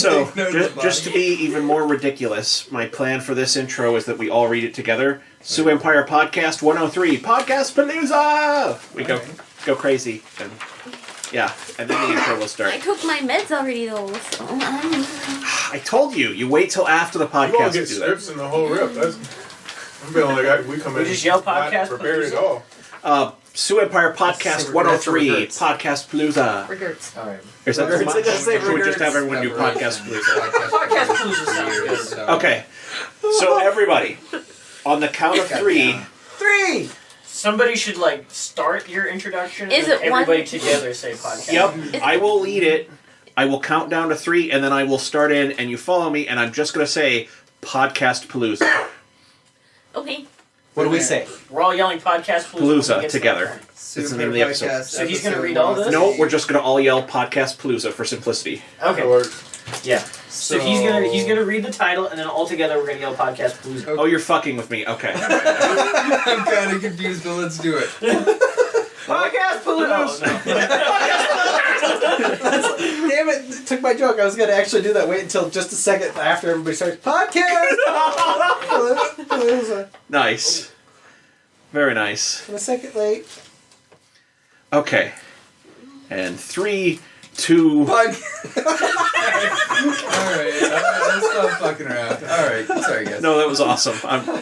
So, just to be even more ridiculous, my plan for this intro is that we all read it together. Sioux Empire Podcast 103, Podcast Palooza! We go crazy. And, and then the intro will start. I took my meds already, though, so... I told you, you wait till after the podcast You won't to get do scripts that. in the whole rip. I'm feeling like we come in just yell podcast prepared at all. Sioux Empire Podcast 103, Podcast Palooza. Regrets. All right. Is that too much? It does say Or should we just have regrets. everyone do Podcast Palooza? Podcast Palooza sounds good. Okay, so everybody, on the count of three... Three! Somebody should, start your introduction Is and it one- everybody together say podcast. Yep, I will lead it. I will count down to 3, and then I will start in, and you follow me, and I'm just going to say Podcast Palooza. Okay. What do we say? We're all yelling podcast Palooza together. It's the name of the episode. So he's gonna read all this? No, we're just going to all yell Podcast Palooza for simplicity. Okay. Or Yeah. So he's gonna read the title, and then all together we're gonna yell podcast Palooza. Oh, you're fucking with me. Okay. I'm kind of confused, but let's do it. Podcast Palooza. Damn it, took my joke. I was going to actually do that. Wait until just a second after everybody starts. Podcast! Palooza. Nice. Very nice. I'm a second late. Okay. And 3, 2... Alright, let's stop fucking around. Alright, sorry guys. No, that was awesome.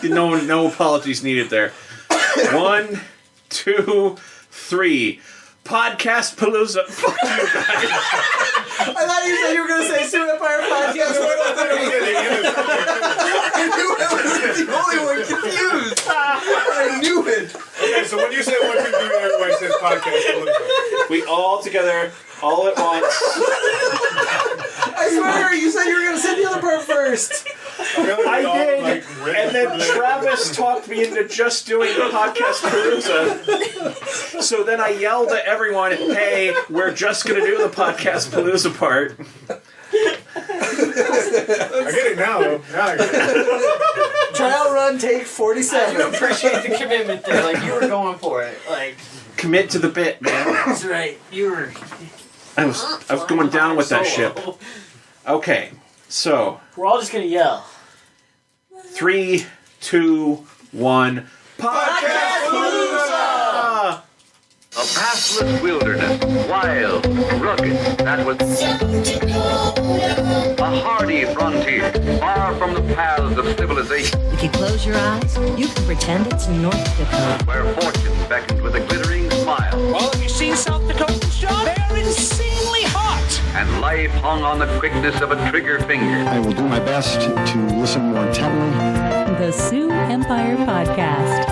No apologies needed there. 1, 2, 3. Podcast Palooza. Fuck you guys. I thought you said you were going to say Sioux Empire Podcast 103. I knew I was the only one confused. I knew it. okay, so when you say 1, 2, 3, everybody says podcast Palooza. We all together, all at once. I swear, you said you were going to say the other part first. I did, and then Travis talked me into just doing the Podcast Palooza. So then I yelled at everyone, hey, we're just going to do the Podcast Palooza part. I get it now, though. Now I get it. Trial run, take I 47. appreciate the commitment there. You were going for it. Commit to the bit, man. That's right. You were. I was going down with that ship. Okay, so We're all just gonna yell. 3, 2, 1. Podcast Palooza! A pathless wilderness, wild, rugged, that was a hardy frontier, far from the paths of civilization, If you close your eyes, you can pretend it's North Dakota. where fortune beckoned with a glittering smile, Well, have you seen South Dakotans, John? They're insanely hot. and life hung on the quickness of a trigger finger. I will do my best to listen more intently. The Sioux Empire Podcast.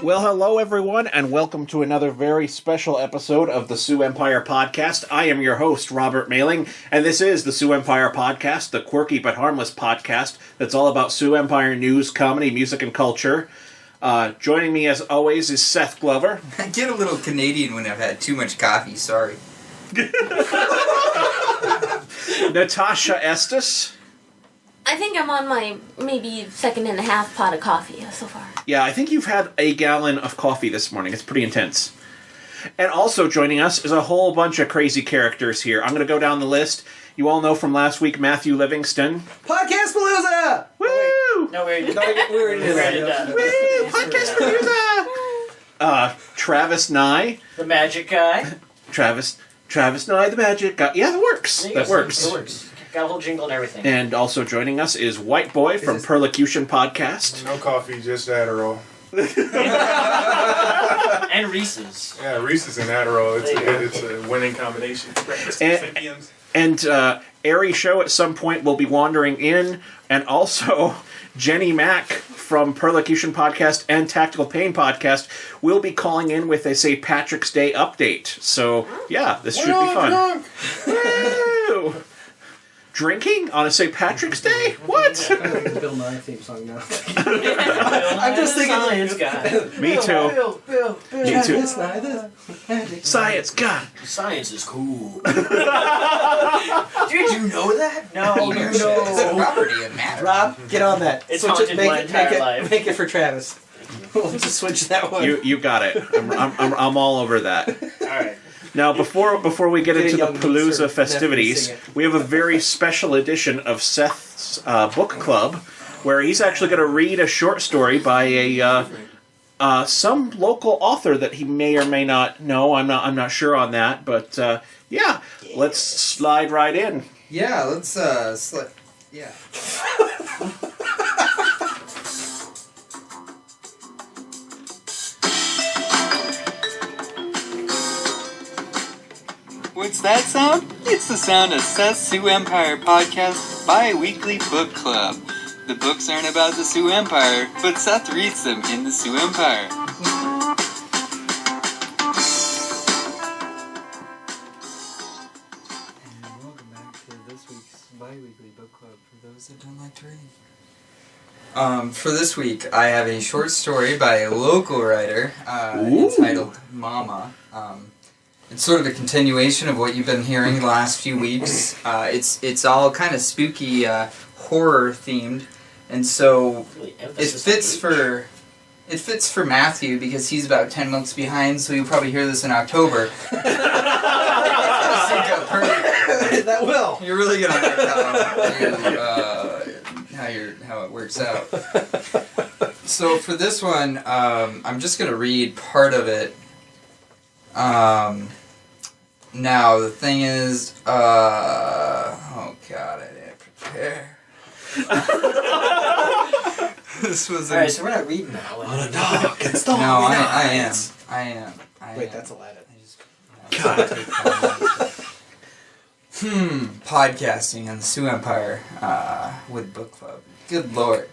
Well, hello everyone, and welcome to another very special episode of the Sioux Empire Podcast. I am your host, Robert Mailing, and this is the Sioux Empire Podcast, the quirky but harmless podcast that's all about Sioux Empire news, comedy, music, and culture. Joining me, as always, is Seth Glover. I get a little Canadian when I've had too much coffee, sorry. Natasha Estes. I think I'm on my maybe second and a half pot of coffee so far. Yeah, I think you've had a gallon of coffee this morning. It's pretty intense. And also joining us is a whole bunch of crazy characters here. I'm going to go down the list. You all know from last week, Matthew Livingston. Podcast Palooza! Woo! No, we already did No, we already did that. Woo! Podcast Palooza! Travis Nye. the magic guy. Travis Nye, the magic guy. Yeah, that works. That works. It works. Got a whole jingle and everything. And also joining us is White Boy from Perlocution Podcast. No coffee, just Adderall. And Reese's. Yeah, Reese's and Adderall. There you It's a winning combination. And Airy Show at some point will be wandering in. And also Jenny Mack from Perlocution Podcast and Tactical Pain Podcast will be calling in with a St. Patrick's Day update. So, yeah, this should be fun. Woo! Drinking on a St. Patrick's Day? What? I like the Bill Nye theme song now. I'm just thinking Science guy. Me too. Bill, Me too. Travis Nye, the magic Science God. Science is cool. Did you know that? No, you It's a know. property of matter. Rob, get on that. It's Switch haunted my entire it, life. Make it for Travis. We'll just switch that one. You got it. I'm all over that. All right. Now, before we get Get a into the young niece Palooza or festivities, nephew to sing it. we have a very special edition of Seth's book club, where he's actually going to read a short story by some local author that he may or may not know. I'm not sure on that, but yeah, let's slide right in. Yeah, let's yeah. What's that sound? It's the sound of Seth's Sioux Empire Podcast bi-weekly book club. The books aren't about the Sioux Empire, but Seth reads them in the Sioux Empire. And welcome back to this week's bi-weekly book club for those that don't like to read. For this week, I have a short story by a local writer entitled Mama. It's sort of a continuation of what you've been hearing the last few weeks. It's all kind of spooky, horror themed, and so it fits for Matthew because he's about 10 months behind. So you'll probably hear this in October. That will. You're really gonna like how it works out. So for this one, I'm just gonna read part of it. Now the thing is, oh god, I didn't prepare. This was All right, so we're not reading that one. On a dog and stormy No, I nights. am. Wait, that's Aladdin. Podcasting on the Sioux Empire with book club. Good lord.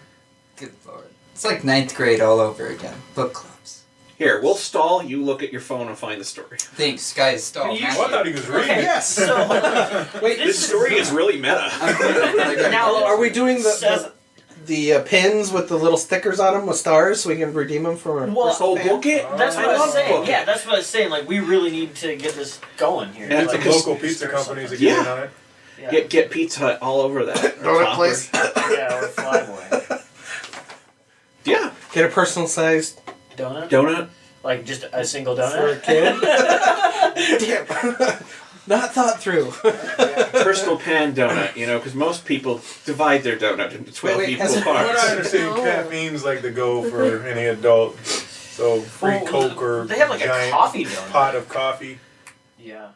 It's like 9th grade all over again. Book clubs. Here, we'll stall. You look at your phone and find the story. Thanks, guys. Stall. Oh, I thought he was reading. Okay, Yes. so Wait, This story is really meta. now are we doing Seth- the pins with the little stickers on them with stars so we can redeem them for Well, our Oh, book it? That's what I was love saying. book it. Yeah, that's what I was saying. Like, we really need to get this going here. Yeah, Like because- local pizza companies that get in on it. Yeah. Get Pizza Hut all over that. donut place. Yeah, or Flyboy. Yeah. Get a personal sized Donut? Donut. Like, just a single for a donut? kid. Damn. Not thought through. Personal pan donut, because most people divide their donut into 12 Wait, equal has it- From what I parts. understand, caffeine's like the go for any adult. So free Well, Coke or they have like a giant coffee donut. pot of coffee. Yeah.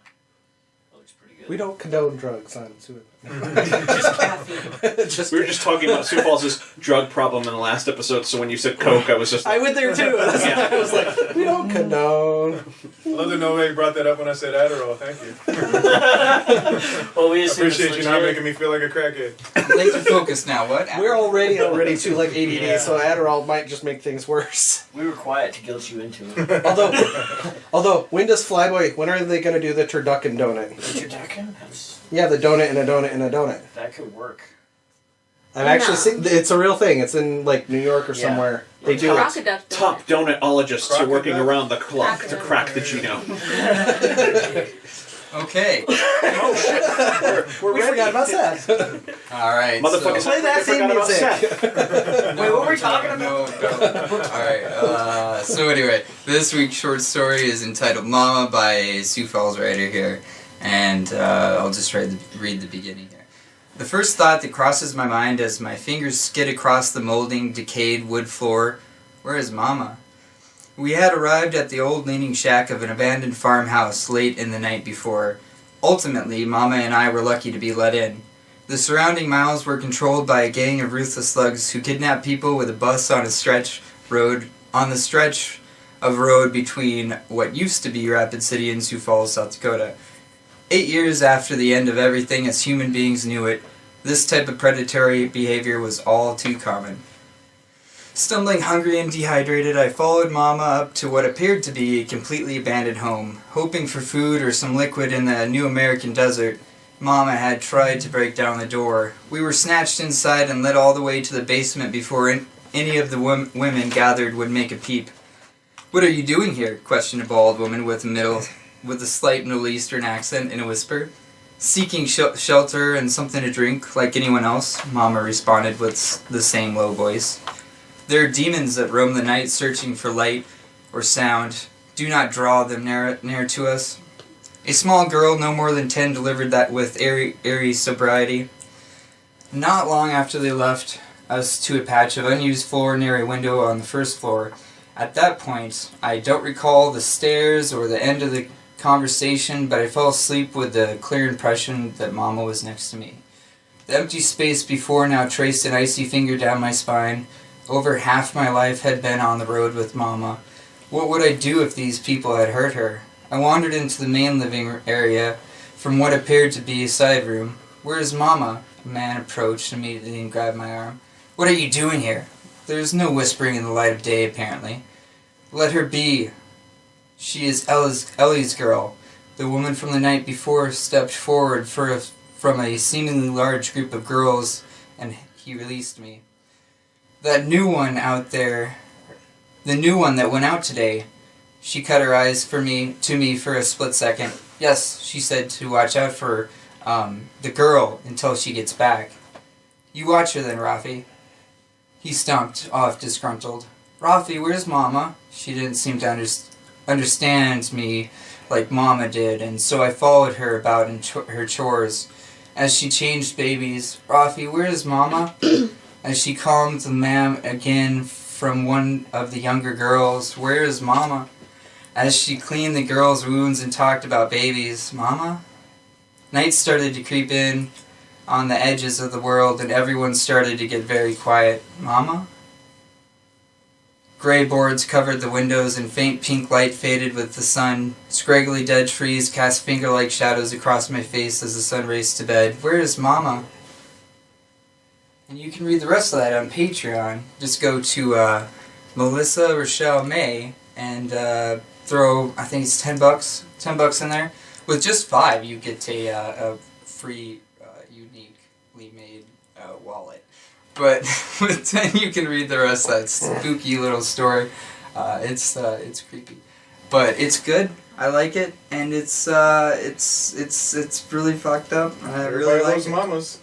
That looks pretty good. We don't condone drugs on Sioux. Just caffeine. Just We were just talking about Sioux Falls' drug problem in the last episode, so when you said Coke, I was just I went there too. That's why I was like, we don't condone. I love that nobody brought that up when I said Adderall. Thank you. Well, we I assume it's appreciate you not legit. making me feel like a crackhead. Laser focus now. What? We're already too like ADD, Yeah. so Adderall might just make things worse. We were quiet to guilt you into it. Although, when does Flyboy? When are they going to do the turducken donut? Turducken? Yeah, the donut and a donut and a donut. That could work. I've actually seen. It's a real thing. It's in like New York or Yeah. somewhere. They do it. Crocoduck donut. top donutologists are working Crocodile? around the clock to crack the genome. Okay. We forgot about Seth. All right. Motherfuckers, Play that I forgot theme about music. Seth. Wait, what were we talking about? No. Alright, so anyway, this week's short story is entitled Mama by a Sioux Falls writer here, and I'll just read the beginning here. The first thought that crosses my mind as my fingers skid across the molding, decayed wood floor, where is Mama? We had arrived at the old leaning shack of an abandoned farmhouse late in the night before. Ultimately, Mama and I were lucky to be let in. The surrounding miles were controlled by a gang of ruthless slugs who kidnapped people with a bus on the stretch of road between what used to be Rapid City and Sioux Falls, South Dakota. 8 years after the end of everything as human beings knew it, this type of predatory behavior was all too common. Stumbling hungry and dehydrated, I followed Mama up to what appeared to be a completely abandoned home, hoping for food or some liquid in the new American desert. Mama had tried to break down the door. We were snatched inside and led all the way to the basement before any of the women gathered would make a peep. "What are you doing here?" questioned a bald woman with a slight Middle Eastern accent in a whisper. "Seeking shelter and something to drink, like anyone else," Mama responded with the same low voice. "There are demons that roam the night searching for light or sound. Do not draw them near to us." A small girl, no more than 10, delivered that with airy sobriety. Not long after they left us to a patch of unused floor near a window on the first floor. At that point, I don't recall the stairs or the end of the conversation, but I fell asleep with the clear impression that Mama was next to me. The empty space before now traced an icy finger down my spine. Over half my life had been on the road with Mama. What would I do if these people had hurt her? I wandered into the main living area from what appeared to be a side room. "Where is Mama?" A man approached immediately and grabbed my arm. "What are you doing here?" There is no whispering in the light of day, apparently. "Let her be. She is Ellie's girl." The woman from the night before stepped forward from a seemingly large group of girls, and he released me. "That new one out there, the new one that went out today." She cut her eyes to me for a split second. "Yes," she said, to watch out for the girl until she gets back. "You watch her then, Rafi." He stumped off disgruntled. "Rafi, where's Mama?" She didn't seem to understand me like Mama did, and so I followed her about in her chores. As she changed babies, "Rafi, where's Mama?" As she calmed the ma'am again from one of the younger girls, "Where is Mama?" As she cleaned the girls' wounds and talked about babies, "Mama?" Night started to creep in on the edges of the world, and everyone started to get very quiet. "Mama?" Gray boards covered the windows, and faint pink light faded with the sun. Scraggly dead trees cast finger-like shadows across my face as the sun raced to bed. "Where is Mama?" And you can read the rest of that on Patreon. Just go to Melissa Rochelle May and throw, I think it's $10 in there. With just $5, you get a free, uniquely made wallet. But with 10, you can read the rest of that spooky little story. It's creepy, but it's good. I like it, and it's really fucked up. I really like it. Mamas.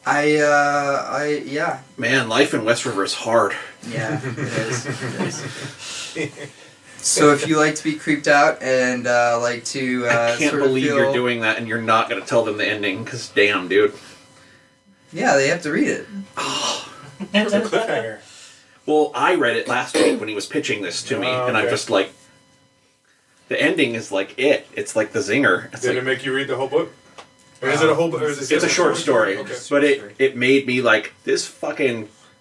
Yeah. Man, life in West River is hard. Yeah, it is. So if you like to be creeped out and like to I can't believe you're doing that and you're not going to tell them the ending, because damn, dude. Yeah, they have to read it. It's a cliffhanger. Well, I read it last week when he was pitching this to me, and I'm just like, the ending is like it. It's like the zinger. It's Did it make you read the whole book? Or is it a whole book? It's a short story, okay. But it made me like, this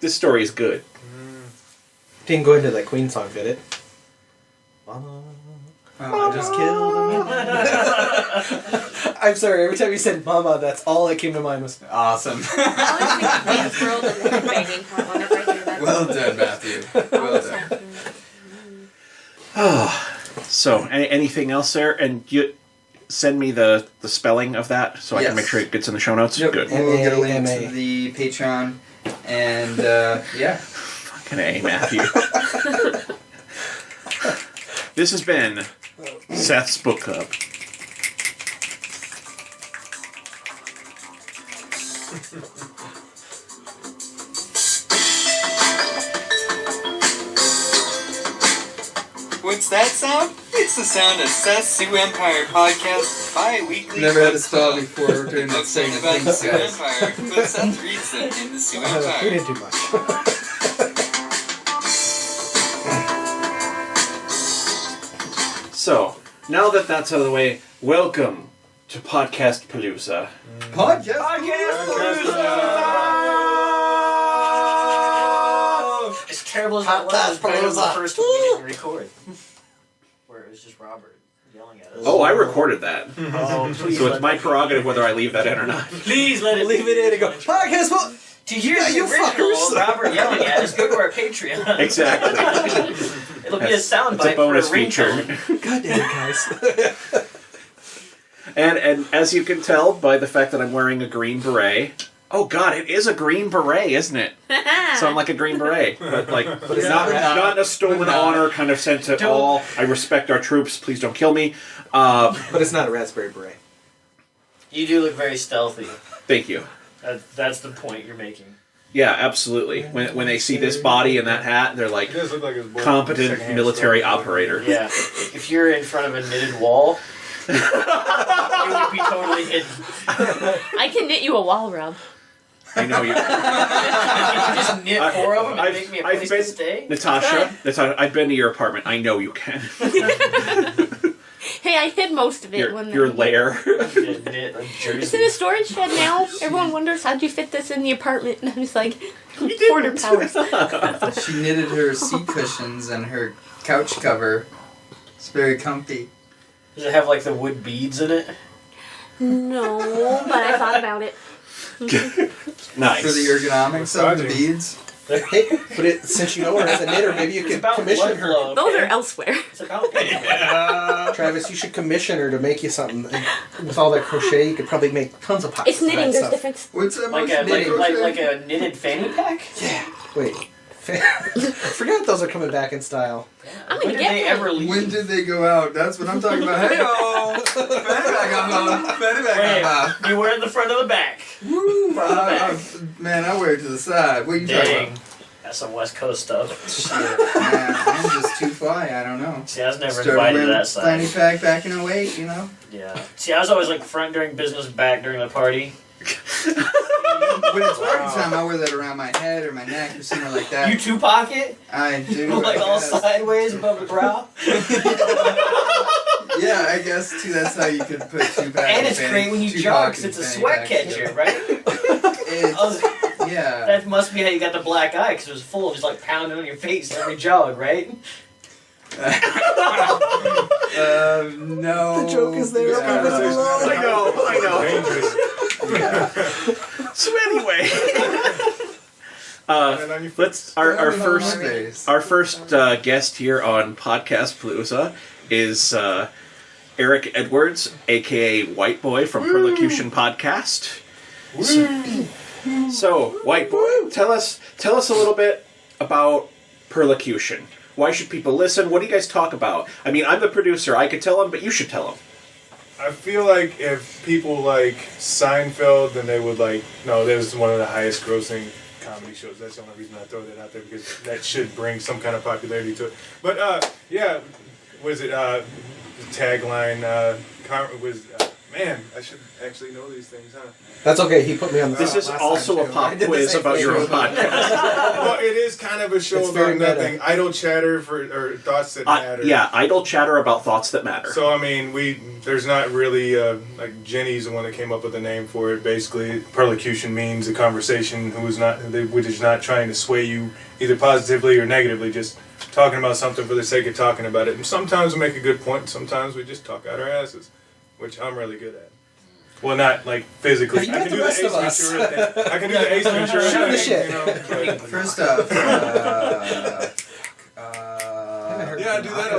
story is good. Didn't go into that Queen song, did it? Mama, I just killed a man. I'm sorry, every time you said Mama, that's all that came to mind was awesome. I always think of World and Headbanging whenever I hear that. Well done, Matthew. Well done. So, anything else there? And you send me the spelling of that so I can make sure it gets in the show notes? Yep. Good. We'll get a link to the Patreon. And, yeah. Fucking A, Matthew. This has been Seth's Book Club. What's that sound? It's the sound of Seth's Sioux Empire Podcast bi-weekly. Never had a stall before during that Books segment. about the Thanks, Sioux guys. Empire, but Seth reads them in the Sioux Empire. we didn't do much. So, now that that's out of the way, welcome to Podcast Palooza. Podcast As terrible as that was better than the first one we didn't record. Where it was just Robert yelling at us. Oh, I recorded that. Oh, please So let it's my that- prerogative whether I leave that in or not. Please let it Leave it in and go, Podcast, well, To hear the you original fuckers. Robert yelling at us, go to our Patreon. Exactly. It'll be a soundbite. It's a bonus for a feature. ringtone. God damn it, guys. And as you can tell by the fact that I'm wearing a green beret. Oh God, it is a green beret, isn't it? So I'm like a green beret, but it's not in a stolen honor kind of sense at all. I respect our troops. Please don't kill me. But it's not a raspberry beret. You do look very stealthy. Thank you. That's the point you're making. Yeah, absolutely. When they see this body and that hat, they're like, competent military operator. Yeah. If you're in front of a knitted wall, you would be totally hidden. I can knit you a wall, Rob. I know you. You just knit 4 of them and make me a place to stay? Natasha, I've been to your apartment. I know you can. Hey, I hid most of it. Your lair. It's in a storage shed now. Everyone wonders, how'd you fit this in the apartment? And I'm just like, hoarder powers. She knitted her seat cushions and her couch cover. It's very comfy. Does it have like the wood beads in it? No, but I thought about it. Nice. For the ergonomics of the beads. Hey, but since you know her as a knitter, maybe you could commission her. Flow, Those are elsewhere. It's about Travis, you should commission her to make you something. With all that crochet, you could probably make tons of pockets. It's knitting. There's stuff. difference. What's that? like a knitted fanny pack? Yeah. Wait. I forgot those are coming back in style. I'm When gonna did get they one. ever leave? When did they go out? That's what I'm talking about. Hey-o! Fanny bag on Fanny bag on You wear it in the front of the back. Woo! Front of the back. Man, I wear it to the side. What are you talking Dang. about? That's some West Coast stuff. Shit, man, I'm just too fly. I don't know. See, I was never Started invited to wearing that side. fanny pack back in 08, you know? Yeah. See, I was always like front during business, back during the party. When it's party time, I wear that around my head or my neck or something like that. You 2-pocket? I do. Like I all guess. sideways above the brow? Yeah, I guess too. That's how you could put 2 packs. And it's great when you jog because it's a sweat catcher, right? Yeah. That must be how you got the black eye because it was full of just like pounding on your face every jog, right? No. The joke is there. I know. Yeah. So anyway, let's our first guest here on Podcast Palooza is Eric Edwards, aka White Boy from Perlocution Podcast. So, White Boy, tell us a little bit about Perlocution. Why should people listen? What do you guys talk about? I mean, I'm the producer. I could tell them, but you should tell them. I feel like if people like Seinfeld, then they would like, no, that was one of the highest grossing comedy shows. That's the only reason I throw that out there, because that should bring some kind of popularity to it. But, yeah, was it, the tagline, man, I should actually know these things, huh? That's okay. He put me on the This is also a pop quiz about your own podcast. Well, it is kind of a show about nothing. Idle chatter or thoughts that matter. Yeah, idle chatter about thoughts that matter. So, I mean, there's not really, like, Jenny's the one that came up with the name for it. Basically, perlocution means a conversation which is not trying to sway you either positively or negatively, just talking about something for the sake of talking about it. And sometimes we make a good point, sometimes we just talk out our asses, which I'm really good at. Well, not like physically. I can do the Ace Ventura thing. I can do the Ace Ventura thing. You know, First off, yeah, I do that a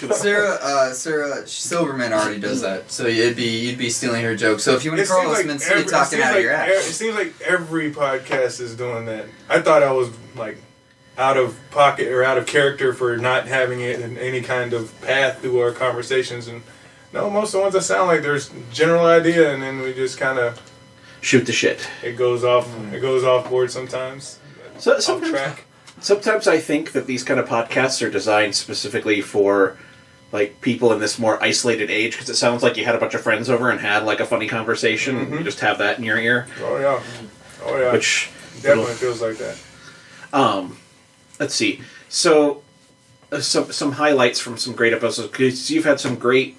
lot. Sarah Silverman already does that, so you'd be stealing her joke. So if you want to call us City talking out of your ass, it seems like every podcast is doing that. I thought I was like out of pocket or out of character for not having it in any kind of path through our conversations, and no, most of the ones that sound like there's general idea, and then we just kind of shoot the shit. It goes off board sometimes. So off track. Sometimes I think that these kind of podcasts are designed specifically for like people in this more isolated age, because it sounds like you had a bunch of friends over and had like a funny conversation. Mm-hmm. And you just have that in your ear. Oh yeah. Which definitely feels like that. Let's see. So some highlights from some great episodes, because you've had some great.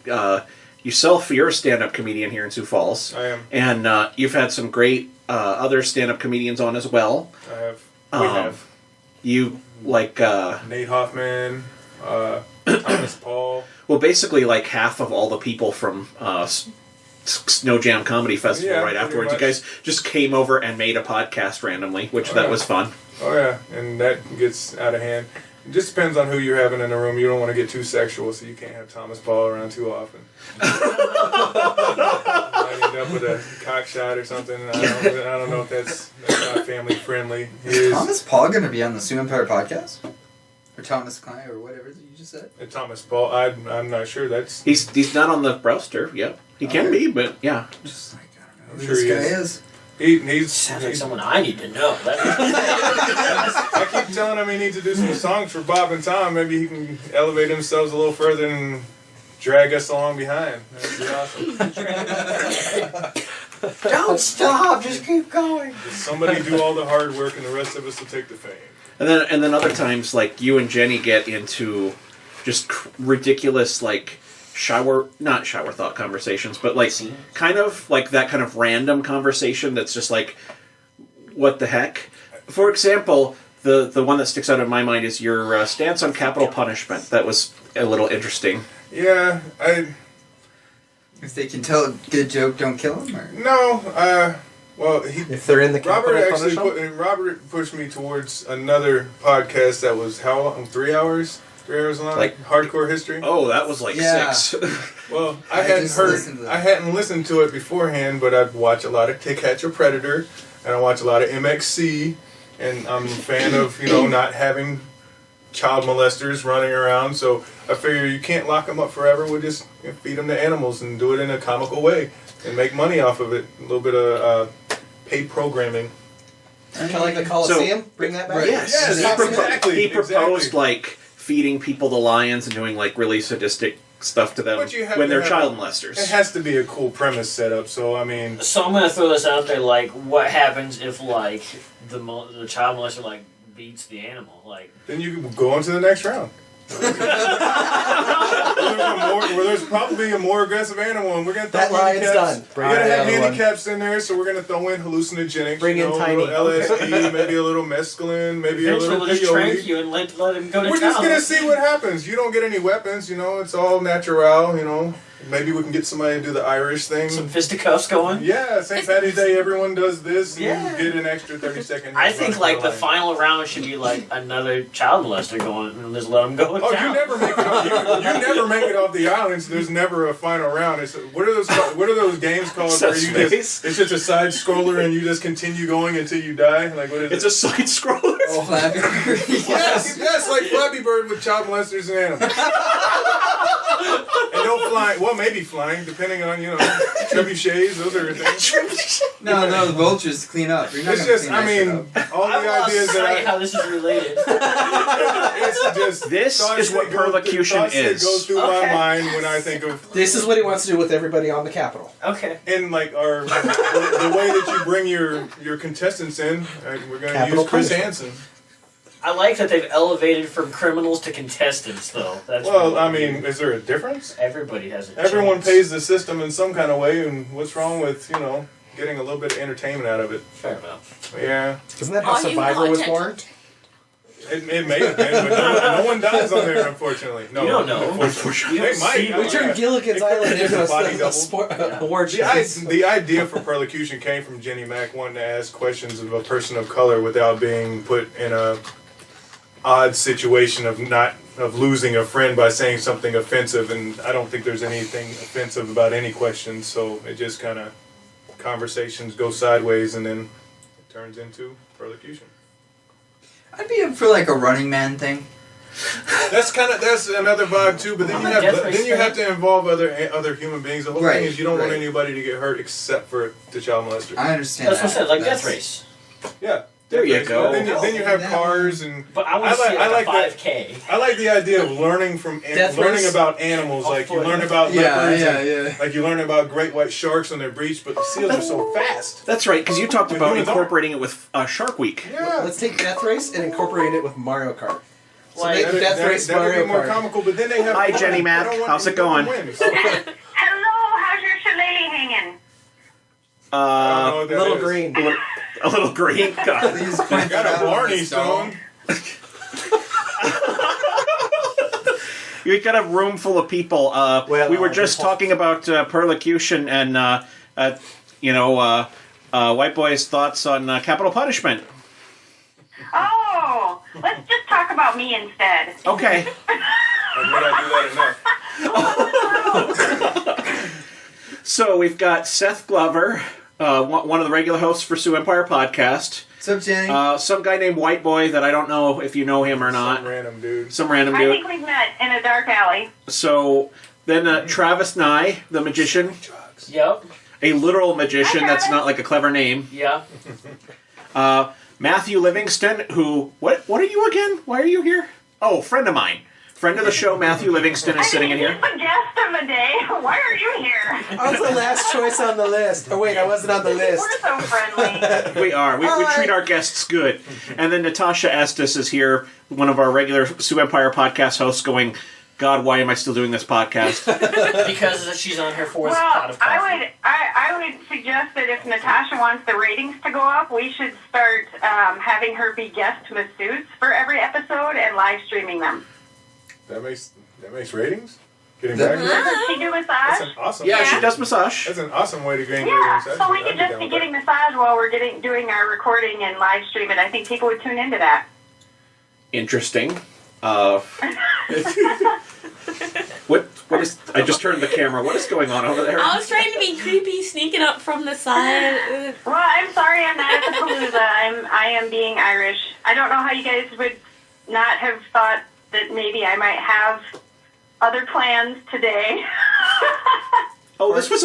Yourself, you're a stand-up comedian here in Sioux Falls. I am. And you've had some great other stand-up comedians on as well. I have. We have. You like Nate Hoffman, Thomas Paul. Well, basically, like half of all the people from Snow Jam Comedy Festival right afterwards. You guys just came over and made a podcast randomly, which that was fun. Oh yeah, and that gets out of hand. It just depends on who you're having in the room. You don't want to get too sexual, so you can't have Thomas Paul around too often. Might end up with a cock shot or something. I don't know if that's not family friendly. Is Thomas Paul going to be on the Sioux Empire podcast? Or Thomas Klein, or whatever you just said? Thomas Paul, I'm not sure. He's not on the roster. Yep, he can be, but yeah. Just like I don't know I'm who sure this he guy is. is. Sounds like someone I need to know. I keep telling him he needs to do some songs for Bob and Tom. Maybe he can elevate himself a little further and drag us along behind. That'd be awesome. Don't stop, just keep going. Just somebody do all the hard work, and the rest of us will take the fame. And then other times, like, you and Jenny get into just ridiculous, like, not shower thought conversations, but, like, kind of, like, that kind of random conversation that's just, like, what the heck? For example, the one that sticks out in my mind is your stance on capital punishment. That was a little interesting. Yeah, If they can tell a good joke, don't kill them? Or? No, well, if they're in the capital, Robert pushed me towards another podcast that was how long? 3 hours? 3 hours long? Like Hardcore History? Oh, that was like 6. Well, I hadn't listened to it beforehand, but I'd watch a lot of To Catch a Predator, and I watch a lot of MXC, and I'm a fan of, not having child molesters running around, so I figure you can't lock them up forever. We'll just feed them to animals and do it in a comical way and make money off of it. A little bit of paid programming. Kind of like the Coliseum? Bring that back? Right. Yes, exactly. He proposed, like, feeding people to lions and doing, like, really sadistic stuff to them when they're child molesters. It has to be a cool premise setup, so, I mean... So I'm going to throw this out there, like, what happens if, like, the child molester, like, beats the animal? Like, then you can go on to the next round. Where there's probably a more aggressive animal, and we're going to throw handicaps. We're going to have handicaps in there, so we're going to throw in hallucinogenics. Bring in tiny. A little LSD, maybe a little mescaline, maybe a little just trank you and let him go to We're just going to see what happens. You don't get any weapons, it's all natural, Maybe we can get somebody to do the Irish thing. Some fisticuffs going? Yeah, St. Patty's Day, everyone does this, and you get an extra 30 seconds. I think, like, the final round should be, like, another child molester going, and just let them go down. You never make it off, you never make it off the island, so there's never a final round. What are those games called where it's just a side scroller and you just continue going until you die? Like, what is it? It's a side scroller? Oh, Flappy Bird. yes, like Flappy Bird with child molesters and animals. And no flying. Well, maybe flying, depending on, trebuchets, those are things. No, the vultures clean up. It's just, all the ideas that how this is related. It's just... This is what perlocution is. That goes through my mind when I think of... This is what he wants to do with everybody on the Capitol. Okay. And, like, the way that you bring your contestants in, we're going to use Chris Hansen. I like that they've elevated from criminals to contestants, though. That's is there a difference? Everybody has a Everyone chance. pays the system in some kind of way, and what's wrong with, getting a little bit of entertainment out of it? Fair enough. Yeah. Isn't that how Survivor was born? It may have been, but no one dies on there, unfortunately. No, you don't know. Unfortunately. They might. We turned Gilligan's Island into a war The idea for perlocution came from Jenny Mack wanting to ask questions of a person of color without being put in a odd situation of losing a friend by saying something offensive, and I don't think there's anything offensive about any questions, so it just kind of conversations go sideways and then it turns into perlocution. I'd be up for like a Running Man thing. That's another vibe too, but then you have to involve other human beings. The whole thing is you don't want anybody to get hurt except for the child molester. I understand. That's what I said, like Death Race. Yeah. There you go. Then you have cars and. But I want to see like a 5K. I like the idea of learning about animals. Like you learn about leopards. Like you learn about great white sharks on their breach, but the seals are so fast. That's right, because you talked about incorporating it with Shark Week. Yeah. Let's take Death Race and incorporate it with Mario Kart. So like, Death Race that Mario would be more Kart. comical, but then they have. Hi, Jenny Mac. How's it going? Hello, how's your shillelagh hanging? A little green. A little green. God. He's got a Barney stone. We've got a room full of people. We were just talking about perlocution and, White Boy's thoughts on capital punishment. Oh, let's just talk about me instead. Okay. I may not do that enough. So we've got Seth Glover, one of the regular hosts for Sioux Empire Podcast. What's up, Jenny? Some guy named White Boy that I don't know if you know him or not. Some random dude. I think we've met in a dark alley. So then Travis Nye, the magician. Yep. A literal magician. That's not like a clever name. Yeah. Matthew Livingston, who... What are you again? Why are you here? Oh, friend of mine. Friend of the show, Matthew Livingston, is sitting in here. I'm a guest of the day. Why are you here? I was the last choice on the list. Oh, wait, I wasn't on the list. We're so friendly. We are. We treat our guests good. And then Natasha Estes is here, one of our regular Sioux Empire Podcast hosts, going, God, why am I still doing this podcast? Because she's on her fourth pot of coffee. I would suggest that if Natasha wants the ratings to go up, we should start having her be guest masseuse for every episode and live streaming them. That makes ratings? Getting back? Does she do massage? That's an awesome. Yeah, she does massage. That's an awesome way to gain Yeah, ratings. so we could just be getting massage while we're doing our recording and live stream it. I think people would tune into that. Interesting. What is... I just turned the camera. What is going on over there? I was trying to be creepy, sneaking up from the side. Well, I'm sorry I'm not at the Palooza. I am being Irish. I don't know how you guys would not have thought that maybe I might have other plans today. Oh, this was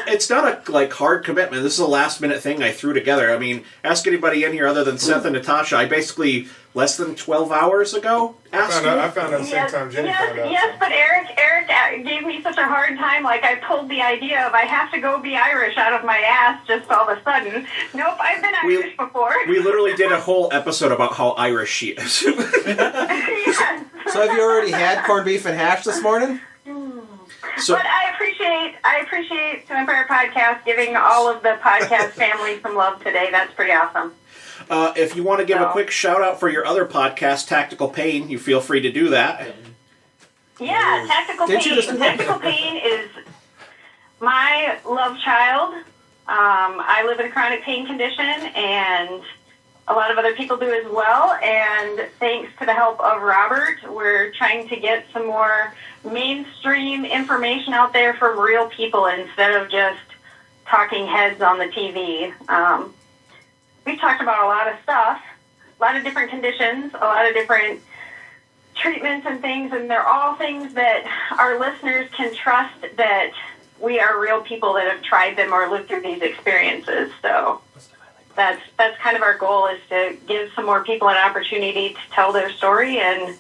it's not a hard commitment. This is a last minute thing I threw together. I mean, ask anybody in here other than Seth and Natasha. I basically, less than 12 hours ago, asked I found out the same time Jenny found out. Yes, but Eric gave me such a hard time. Like, I pulled the idea of I have to go be Irish out of my ass just all of a sudden. Nope, I've been Irish before. We literally did a whole episode about how Irish she is. Yes. So have you already had corned beef and hash this morning? So, but I appreciate Sioux Empire Podcast giving all of the podcast family some love today. That's pretty awesome. If you want to give a quick shout out for your other podcast, Tactical Pain, you feel free to do that. Yeah, Tactical Pain. Tactical Pain is my love child. I live in a chronic pain condition, and a lot of other people do as well. And thanks to the help of Robert, we're trying to get some more mainstream information out there from real people instead of just talking heads on the TV. We've talked about a lot of stuff, a lot of different conditions, a lot of different treatments and things, and they're all things that our listeners can trust that we are real people that have tried them or lived through these experiences. So that's kind of our goal, is to give some more people an opportunity to tell their story and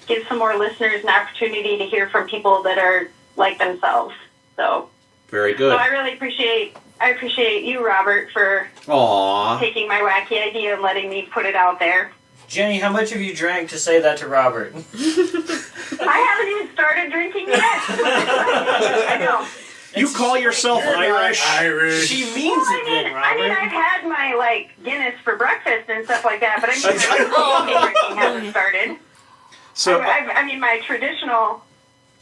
give some more listeners an opportunity to hear from people that are like themselves. So very good. So I really appreciate you, Robert, for taking my wacky idea and letting me put it out there. Jenny, how much have you drank to say that to Robert? I haven't even started drinking yet. I know. You call yourself Irish? She means it, Robert. I mean, I've had my Guinness for breakfast and stuff like that, but I mean, my drinking hasn't started. So I mean, my traditional,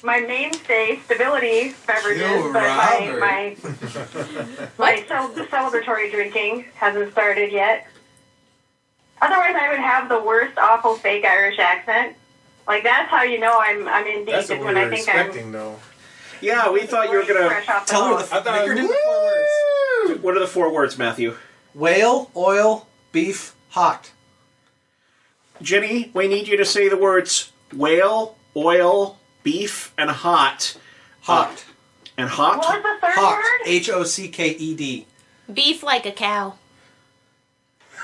my mainstay stability beverages, but my celebratory drinking hasn't started yet. Otherwise, I would have the worst, awful, fake Irish accent. Like, that's how you know I'm in deep. That's what we when were I think expecting, though. Yeah, we thought you were going to tell her the 4 words. What are the 4 words, Matthew? Whale, oil, beef, hot. Jenny, we need you to say the words whale, oil, beef, and hot. Hot. And hot? What was the third Hot. word? Hocked. Beef like a cow.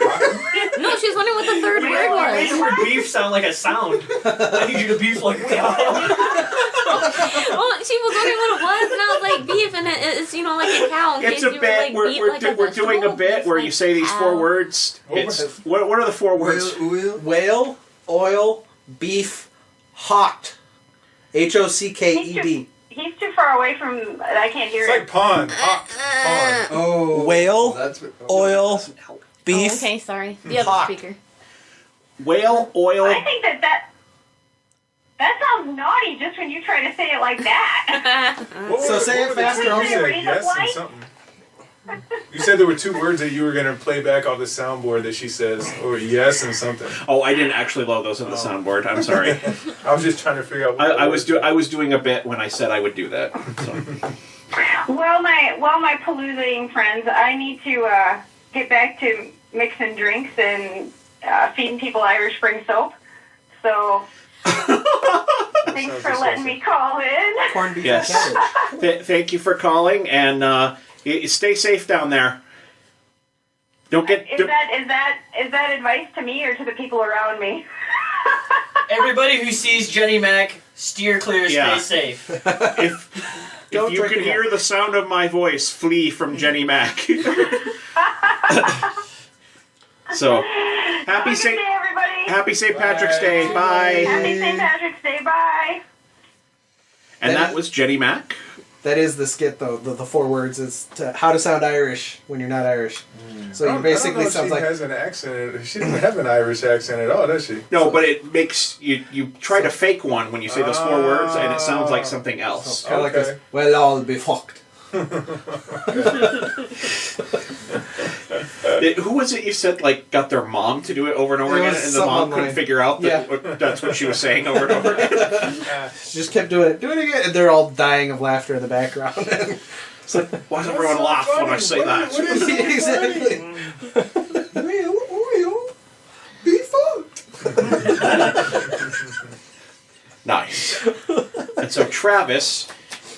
No, she was wondering what the third word was. Why does the word beef sound like a sound? I need you to beef like a cow. Well, she was wondering what it was, and I was like, beef, and it's, like a cow. It's a bit. We're doing a bit where you say these 4 words. What are the 4 words? Whale, oil, beef, hot. Hocked. He's too far away from. I can't hear it. It's like pond. Pond. Oh. Whale, oil, beef. Oh, okay, sorry. The other hot. speaker. Whale, oil. I think that sounds naughty just when you try to say it like that. So say it faster. Yes and something. You said there were 2 words that you were going to play back off the soundboard that she says, or yes and something. Oh, I didn't actually load those in the soundboard. I'm sorry. I was just trying to figure out what I was doing a bit when I said I would do that. So. Well, my Paloozaing friends, I need to get back to mixing drinks and feeding people Irish Spring soap. So, thanks for letting me call in. Corned beef Yes. and cabbage. Thank you for calling, and stay safe down there. Don't get. Is that advice to me or to the people around me? Everybody who sees Jenny Mac, steer clear, Yeah. stay safe. If you can hear the sound of my voice, flee from Jenny Mac. So, happy St. Day, everybody. Happy St. Patrick's Day. Bye. Happy St. Patrick's Day. Bye. And that was Jenny Mac. That is the skit, though. The 4 words is how to sound Irish when you're not Irish. So you basically sounds like... She has an accent. She doesn't have an Irish accent at all, does she? No, but it makes you try to fake one when you say those 4 words, and it sounds like something else. Kind of like this, well, I'll be fucked. Who was it you said got their mom to do it over and over again, and the mom couldn't figure out that that's what she was saying over and over again? She just kept doing it again, and they're all dying of laughter in the background. It's like, why does everyone laugh when I say that? What is it exactly? We'll be fucked. Nice. And so, Travis,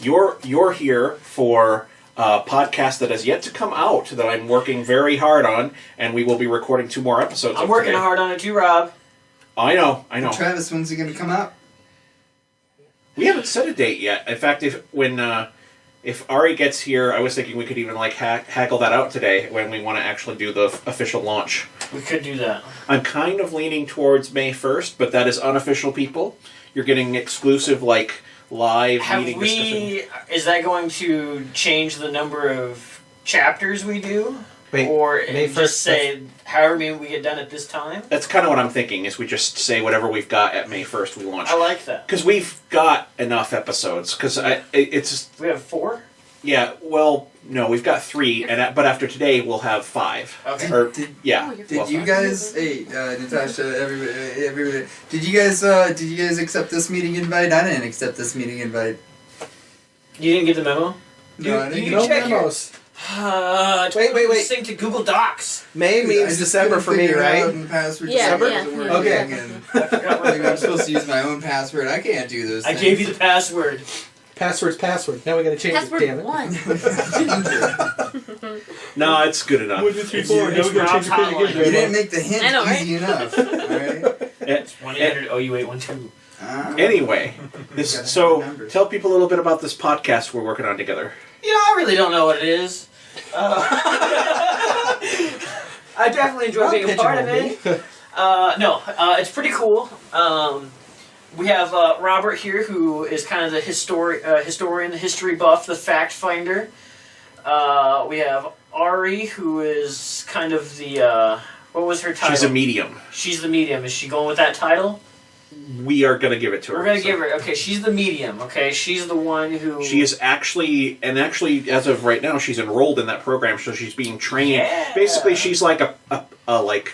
you're here for a podcast that has yet to come out that I'm working very hard on, and we will be recording 2 more episodes. I'm working hard on it too, Rob. I know. Travis, when's he going to come out? We haven't set a date yet. In fact, if Ari gets here, I was thinking we could even haggle that out today when we want to actually do the official launch. We could do that. I'm kind of leaning towards May 1st, but that is unofficial, people. You're getting exclusive, live meeting discussion. Is that going to change the number of chapters we do? Wait, or May 1st, just say however many we get done at this time? That's kind of what I'm thinking, is we just say whatever we've got at May 1st we launch. I like that. Because we've got enough episodes. Because it's... We have 4? Yeah, well, no, we've got 3, but after today we'll have 5. Okay. Did you guys, hey, Natasha, everybody, did you guys accept this meeting invite? I didn't accept this meeting invite. You didn't get the memo? No, I didn't No get memos. Wait. Sync to Google Docs. May means December for me, right? December? Okay. I forgot I'm supposed to use my own password. I can't do this. I gave you the password. Password's password. Now we gotta change password it, damn it. 1. No, it's good enough. 1, 2, 3, 4. Now we gotta change your pin again. You didn't make the hint easy enough. Alright? It's 1-800-OU812. Anyway, tell people a little bit about this podcast we're working on together. I really don't know what it is. I definitely enjoy being a part of it. It's pretty cool. We have Robert here, who is kind of the historian, the history buff, the fact finder. We have Ari, who is kind of the what was her title? She's a medium. She's the medium. Is she going with that title? We are going to give it to her. We're going to give her. Okay, she's the medium. Okay, she's the one who. She is actually, as of right now, she's enrolled in that program, so she's being trained. Yeah. Basically, she's like a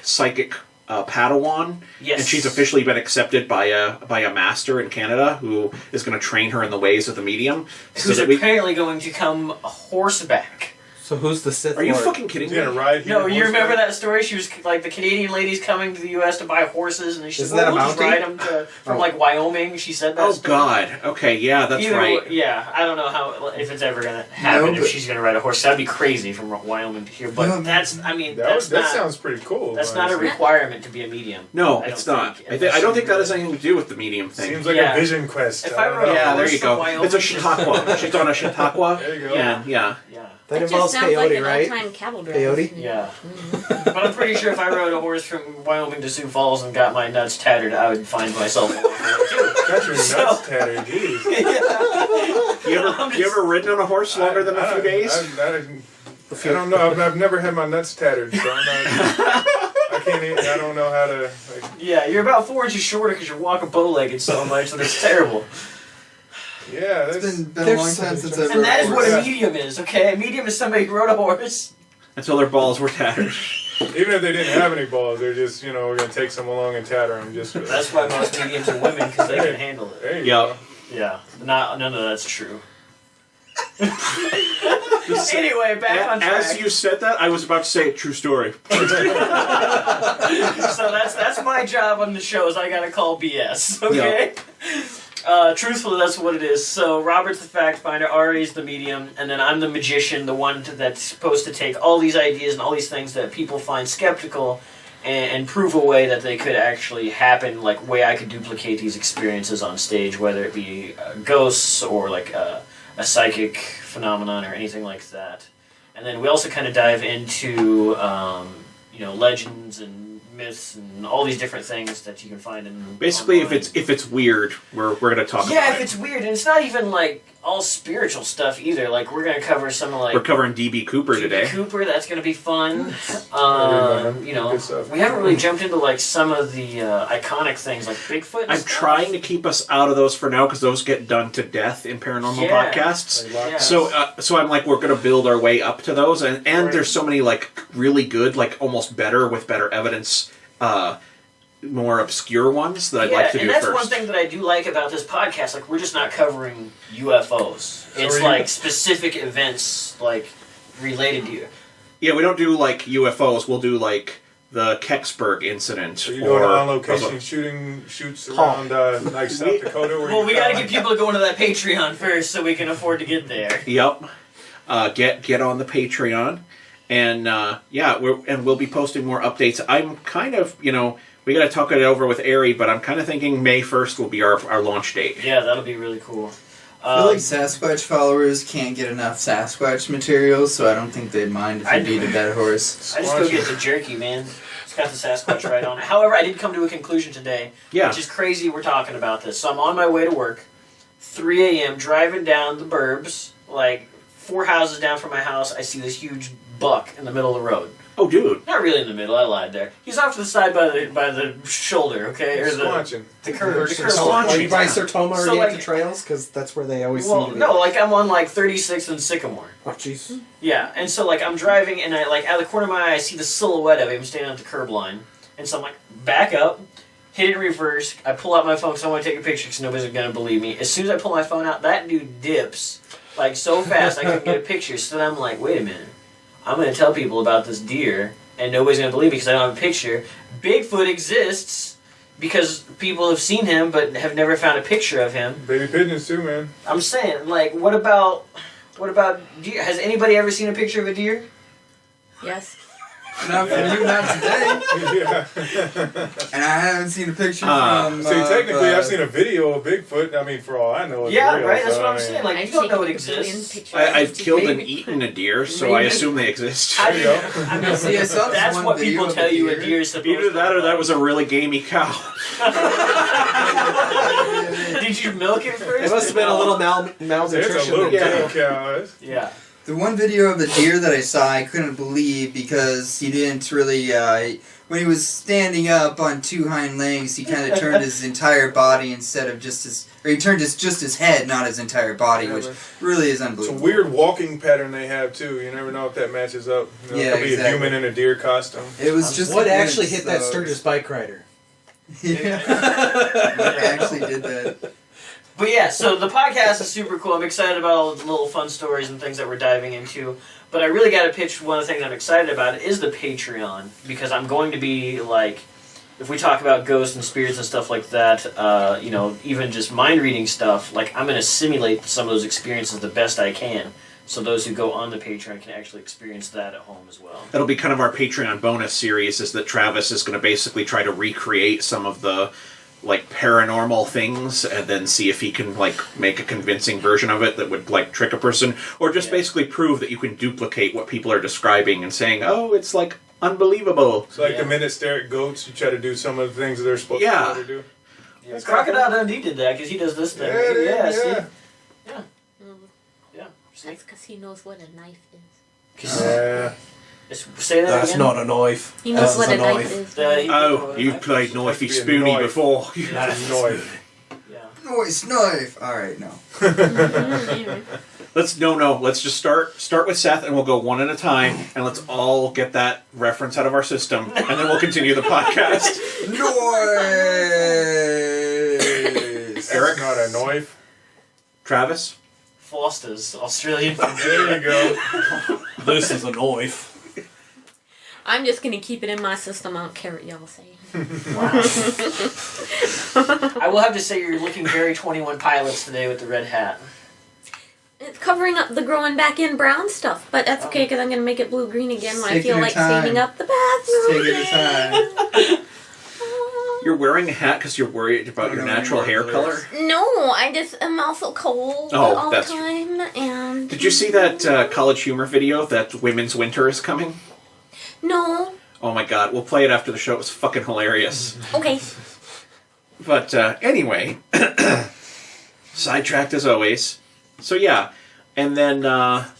psychic Padawan, yes. And she's officially been accepted by a master in Canada who is going to train her in the ways of the medium. Who's apparently going to come horseback. So who's the Sith Are you Lord? fucking kidding me? Gonna ride here No, you remember that story? She was like the Canadian ladies coming to the U.S. to buy horses, and she said, Isn't that "We'll a just Mountie? ride them from like Wyoming." She said that. Oh story. God. Okay, yeah, that's right. Yeah, I don't know if it's ever gonna happen if she's gonna ride a horse. That'd be crazy from Wyoming to here. But that sounds pretty cool. That's not a requirement to be a medium. No, it's not. I don't think that has anything to do with the medium thing. Seems like a vision quest. If I wrote yeah, there you go. Wyoming, It's a Chautauqua. She's on a Chautauqua. There you go. Yeah. That just involves sounds peyote, like an right? old-time cattle drive. Peyote? Yeah. But I'm pretty sure if I rode a horse from Wyoming to Sioux Falls and got my nuts tattered, I would find myself on Got your nuts tattered, jeez. You ever ridden on a horse longer than a few days? I don't know. I've never had my nuts tattered, so I'm not. I don't know how to. Yeah, you're about 4 inches shorter because you're walking bow-legged so much that it's terrible. Yeah, it's been a long time since I've And that is what a medium is, okay? A medium is somebody who rode a horse. Until their balls were tattered. Even if they didn't have any balls, they're just, we're going to take some along and tatter them. That's why most mediums are women, because they can handle it. There you go. Yeah, none of that's true. Anyway, back on track. As you said that, I was about to say true story. So that's my job on the show is I gotta call BS. Okay. Yep. Truthfully, that's what it is. So Robert's the fact finder, Ari's the medium, and then I'm the magician, the one that's supposed to take all these ideas and all these things that people find skeptical and prove a way that they could actually happen, like way I could duplicate these experiences on stage, whether it be ghosts or like a psychic phenomenon or anything like that. And then we also kind of dive into legends and myths and all these different things that you can find in basically online. if it's weird, we're going to talk about it. Yeah, if it's weird, and it's not even like all spiritual stuff either. Like we're going to cover some of like we're covering D.B. Cooper today. Cooper, that's going to be fun. We haven't really jumped into like some of the iconic things like Bigfoot. And I'm stuff. trying to keep us out of those for now because those get done to death in paranormal podcasts. Yeah. So I'm like, we're going to build our way up to those, and Right. there's so many like really good, like almost better with better evidence, more obscure ones that I'd like to do and that's first. one thing that I do like about this podcast. Like we're just not covering UFOs. It's like specific events like related to you. Yeah, we don't do like UFOs. We'll do like the Kecksburg incident. So you're doing on location shoots around like South Dakota? Well, we got to get people to go into that Patreon first so we can afford to get there. Yep. Get on the Patreon, and we'll be posting more updates. I'm kind of, we got to talk it over with Ari, but I'm kind of thinking May 1st will be our launch date. Yeah, that'll be really cool. I feel like Sasquatch followers can't get enough Sasquatch material, so I don't think they'd mind if you beat a dead horse. I just go get the jerky, man. It's got the Sasquatch right on it. However, I did come to a conclusion today, which is crazy we're talking about this. So I'm on my way to work, 3 a.m., driving down the burbs, like 4 houses down from my house, I see this huge buck in the middle of the road. Oh, dude. Not really in the middle, I lied there. He's off to the side by the shoulder, okay? Or the curve. Are you by Sertoma or Yankee Trails? Because that's where they always seem to be. No, like I'm on like 36th and Sycamore. Oh, jeez. Yeah, and so like I'm driving and I like out of the corner of my eye I see the silhouette of him standing at the curb line. And so I'm like, back up, hit it in reverse, I pull out my phone because I want to take a picture because nobody's going to believe me. As soon as I pull my phone out, that dude dips like so fast I couldn't get a picture. So then I'm like, wait a minute. I'm going to tell people about this deer, and nobody's going to believe me because I don't have a picture. Bigfoot exists because people have seen him but have never found a picture of him. Baby pigeons too, man. I'm saying, like, what about deer? Has anybody ever seen a picture of a deer? Yes. Not from you, not today. Yeah. And I haven't seen a picture from... See, technically, I've seen a video of Bigfoot. I mean, for all I know, it's real. Right? That's so, what I'm saying. Like, you don't know it exists. I've killed and eaten a deer, so I assume they exist. There you go. That's what people tell you a deer is supposed to Either that or that was a really gamey cow. Did you milk it first? It must have been a little malnutrition. It's a little cow. Yeah. The one video of the deer that I saw, I couldn't believe because he didn't really, when he was standing up on 2 hind legs, he kind of turned his entire body instead of just he turned just his head, not his entire body, which really is unbelievable. It's a weird walking pattern they have, too. You never know if that matches up. Yeah, it could be a human in a deer costume. It was just what actually hit that Sturgis bike rider? Yeah. What actually did that? But yeah, so the podcast is super cool. I'm excited about all the little fun stories and things that we're diving into. But I really got to pitch one of the things I'm excited about is the Patreon. Because I'm going to be, like, if we talk about ghosts and spirits and stuff like that, even just mind-reading stuff, like, I'm going to simulate some of those experiences the best I can. So those who go on the Patreon can actually experience that at home as well. That'll be kind of our Patreon bonus series, is that Travis is going to basically try to recreate some of the like paranormal things and then see if he can like make a convincing version of it that would like trick a person, or just basically prove that you can duplicate what people are describing and saying, oh, it's like unbelievable. So like the minute stare at goats, you try to do some of the things that they're supposed to do. Yeah, Crocodile Dundee did that because he does this thing. Yeah. That's because he knows what a knife is. Yeah. Say that That's again? not a knife. He knows what a knife is. Oh, you've played Knifey Spoony before. Knife. Noise, knife. All right, no. Let's just start with Seth, and we'll go one at a time, and let's all get that reference out of our system, and then we'll continue the podcast. Noise. Eric, not a knife. Travis. Foster's Australian. There you go. This is a knife. I'm just gonna keep it in my system. I don't care what y'all say. I will have to say you're looking very 21 Pilots today with the red hat. It's covering up the growing back in brown stuff, but that's okay because I'm gonna make it blue-green again when I feel like cleaning up the bathroom. Take your time. You're wearing a hat because you're worried about your natural hair color? No, I just am also cold all the time. And did you see that College Humor video that Women's Winter is coming? No. Oh my god, we'll play it after the show. It was fucking hilarious. Okay. But anyway, sidetracked as always. So yeah, and then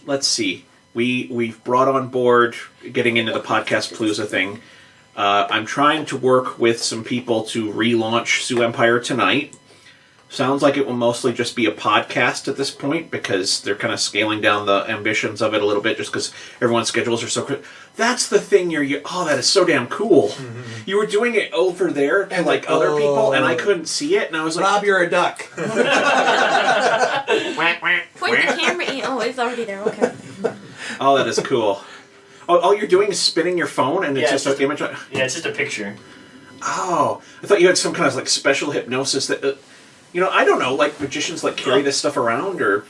let's see. We've brought on board getting into the podcast Palooza thing. I'm trying to work with some people to relaunch Sioux Empire tonight. Sounds like it will mostly just be a podcast at this point because they're kind of scaling down the ambitions of it a little bit just because everyone's schedules are so quick. That's the thing that is so damn cool. Mm-hmm. You were doing it over there to like other people and I couldn't see it and I was like... Rob, you're a duck. Point the camera in. Oh, it's already there. Okay. Oh, that is cool. Oh, all you're doing is spinning your phone and it's just an image? Yeah, it's just a picture. Oh, I thought you had some kind of like special hypnosis that... I don't know, like magicians like carry this stuff around or...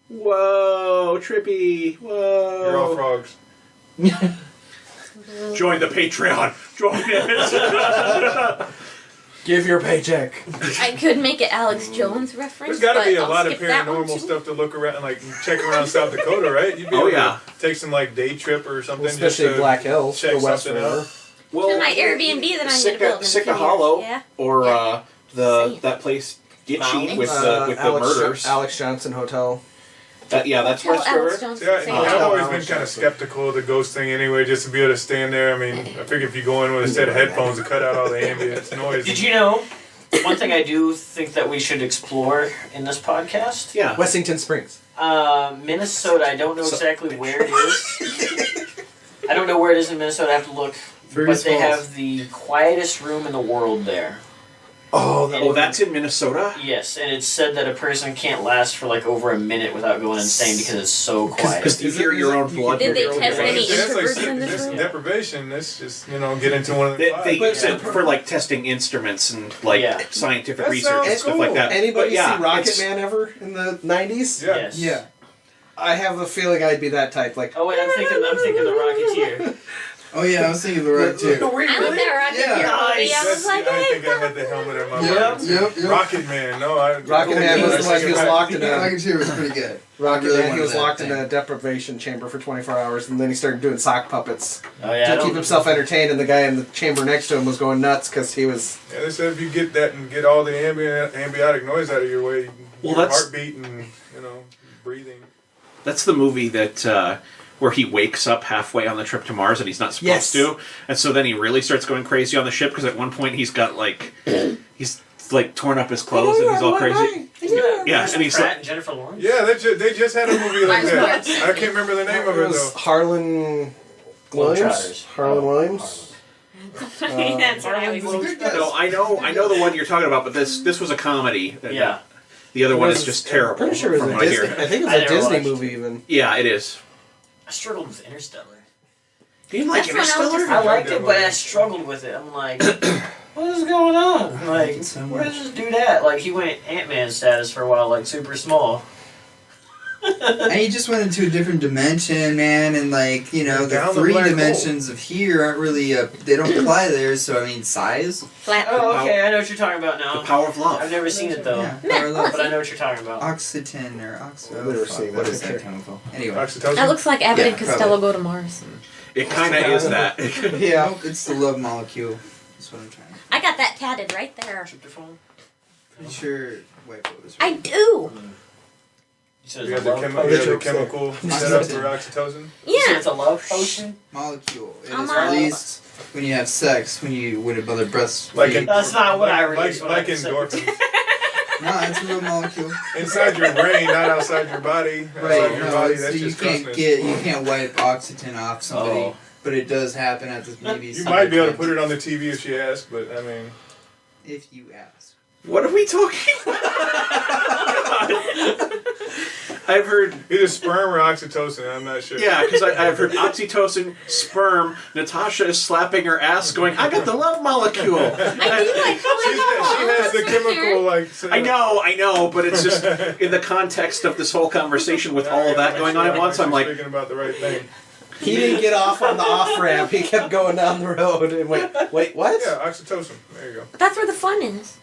Whoa, trippy. Whoa. You're all frogs. Join the Patreon. Join it. Give your paycheck. I could make it Alex Jones reference. There's got to be a I'll lot of skip that one, paranormal too. stuff to look around, like check around South Dakota, right? You'd be able to take some like day trip or something. Well, especially Black Hills check or West something River. out. Well, my Airbnb that I'm going to build in a few Hollow, years. or that place Gitchy with the murders. Alex Johnson Hotel. That's West River. I've always been kind of skeptical of the ghost thing anyway, just to be able to stand there. I mean, I figure if you go in with a set of headphones to cut out all the ambient noise. Did you know, one thing I do think that we should explore in this podcast? Yeah. Wessington Springs. Minnesota, I don't know exactly where it is. I don't know where it is in Minnesota, I have to look. But they have the quietest room in the world there. Oh, that's in Minnesota? Yes, and it's said that a person can't last for like over a minute without going insane because it's so quiet. Because you hear your own blood. Did they test any introverts in this room? Deprivation. Let's just get into one of the. They use it for like testing instruments and like scientific research and stuff like that. Anybody see Rocket Man ever in the 90s? Yeah. Yeah. I have a feeling I'd be that type. Like, oh wait, I'm thinking the Rocketeer. Oh yeah, I was thinking the Rocketeer. I like that Rocketeer movie. I was like, I think I had the helmet on my Yep. Rocket Man. No, Rocket Man was like he was locked in a. Rocketeer was pretty good. Rocket Man, he was locked in a deprivation chamber for 24 hours, and then he started doing sock puppets to keep himself entertained. And the guy in the chamber next to him was going nuts because he was. Yeah, they said if you get that and get all the ambiotic noise out of your way, your heartbeat and breathing. That's the movie that. Where he wakes up halfway on the trip to Mars and he's not supposed to, and so then he really starts going crazy on the ship because at one point he's got he's torn up his clothes and he's all crazy. Yeah, and he's Pratt and Jennifer Lawrence. Yeah, they just had a movie like that. I can't remember the name of it though. Harlan Williams. Harlan Williams. That's what I was looking at. No, I know the one you're talking about, but this was a comedy. Yeah. The other one is just terrible. Pretty sure it was a Disney. I think it was a Disney movie even. Yeah, it is. I struggled with Interstellar. You didn't like Interstellar? I liked it, but I struggled with it. I'm like, what is going on? Like, where does this dude at? Like, he went Ant-Man status for a while, like super small. And he just went into a different dimension, man, and the three dimensions of here aren't really they don't apply there. So I mean, size. Flat. Oh, okay, I know what you're talking about now. The power of love. I've never seen it though. Yeah, power of love. But I know what you're talking about. Oxytocin or What is that chemical? Anyway, that looks like Abbott and Costello go to Mars. It kind of is that. Yeah, nope, it's the love molecule. That's what I'm trying. I got that tatted right there. Tryptophan? Pretty sure white was right. I do. You have the chemical set up for oxytocin? Yeah. It's a love potion? Molecule. It is released when you have sex, when a mother breasts. That's not what I released. Like endorphins. No, it's a real molecule. Inside your brain, not outside your body. Right. Outside your body, that's so you just can't wipe oxygen off somebody, but it does happen at the maybe. You might be able to put it on the TV if she asks, but I mean, if you ask. What are we talking about? I've heard either sperm or oxytocin. I'm not sure. Yeah, because I've heard oxytocin, sperm. Natasha is slapping her ass, going, "I got the love molecule." I do like she has the chemical like. I know, but it's just in the context of this whole conversation with all of that going on at once. I'm like, thinking about the right thing. He didn't get off on the off ramp. He kept going down the road and wait, what? Yeah, oxytocin. There you go. That's where the fun is.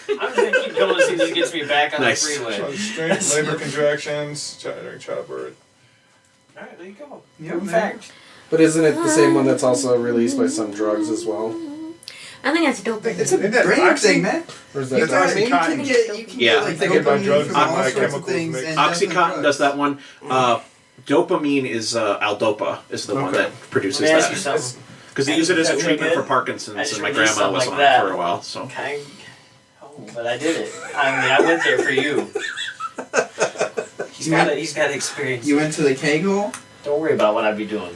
I'm just gonna keep going to see if this gets me back on Nice. the freeway. Strength, labor contractions, during childbirth. Alright, there you go. Yeah, In fact. But isn't it the same one that's also released by some drugs as well? I think that's dopamine. It's a brain thing, man. Or is You that can get Yeah. like Thinking about dopamine drugs from and all my sorts of chemicals things. mix. And Oxycontin does that one. Dopamine is Aldopa is the one that produces Let me ask you that. something. Because they use it as a Is that treatment really for good? Parkinson's, I just and my released grandma was something on like it that. for a while. So Okay. Oh, but I did it. I mean, I went there for you. He's got experience. You went to the Kegel? Don't worry about what I'd be doing.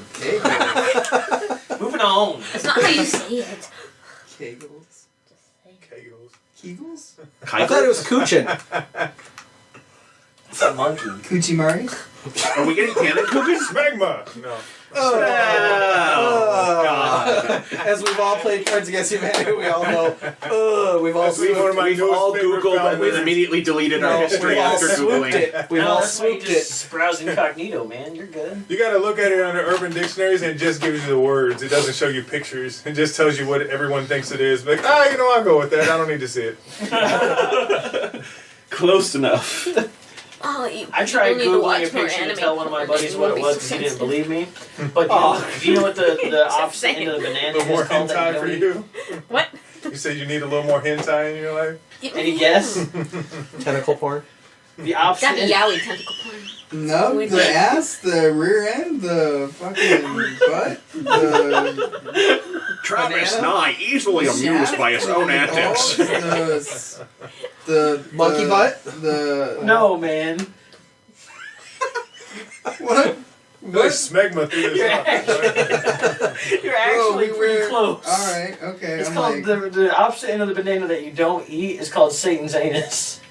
Moving on. That's not how you say it. Kegels? Kegels? I thought it was Kuchin. It's a monkey. Kuchimari? are we getting panic cookies? Smegma. No. Oh, God. As we've all played Cards Against Humanity, we all know. We've all That's one of my We've all newest favorite Googled and founders. we've immediately deleted our history we've all after swooped Googling. it. We've all that's why you swooped it. just browse incognito, man. You're good. You gotta look at it on the Urban Dictionaries and it just gives you the words. It doesn't show you pictures. It just tells you what everyone thinks it is. Like, I'll go with that. I don't need to see it. Close enough. Oh, I tried people need to Googling watch a more picture to anime tell one of my porn. buddies what it was because he didn't believe me. But do you know what the opposite end of the A banana little more is called? hentai for you. What? You said you need a little more hentai in your life? Any guess? Tentacle porn? The opposite Got the end. yaoi tentacle porn. No, Wait, the wait. ass, the rear end, the fucking butt, the Travis Banana? Nye, easily amused by his own antics. the Monkey butt? The No, man. what? There's smegma through this house. You're actually pretty close. Alright, okay. It's I'm called like, the opposite end of the banana that you don't eat is called Satan's anus.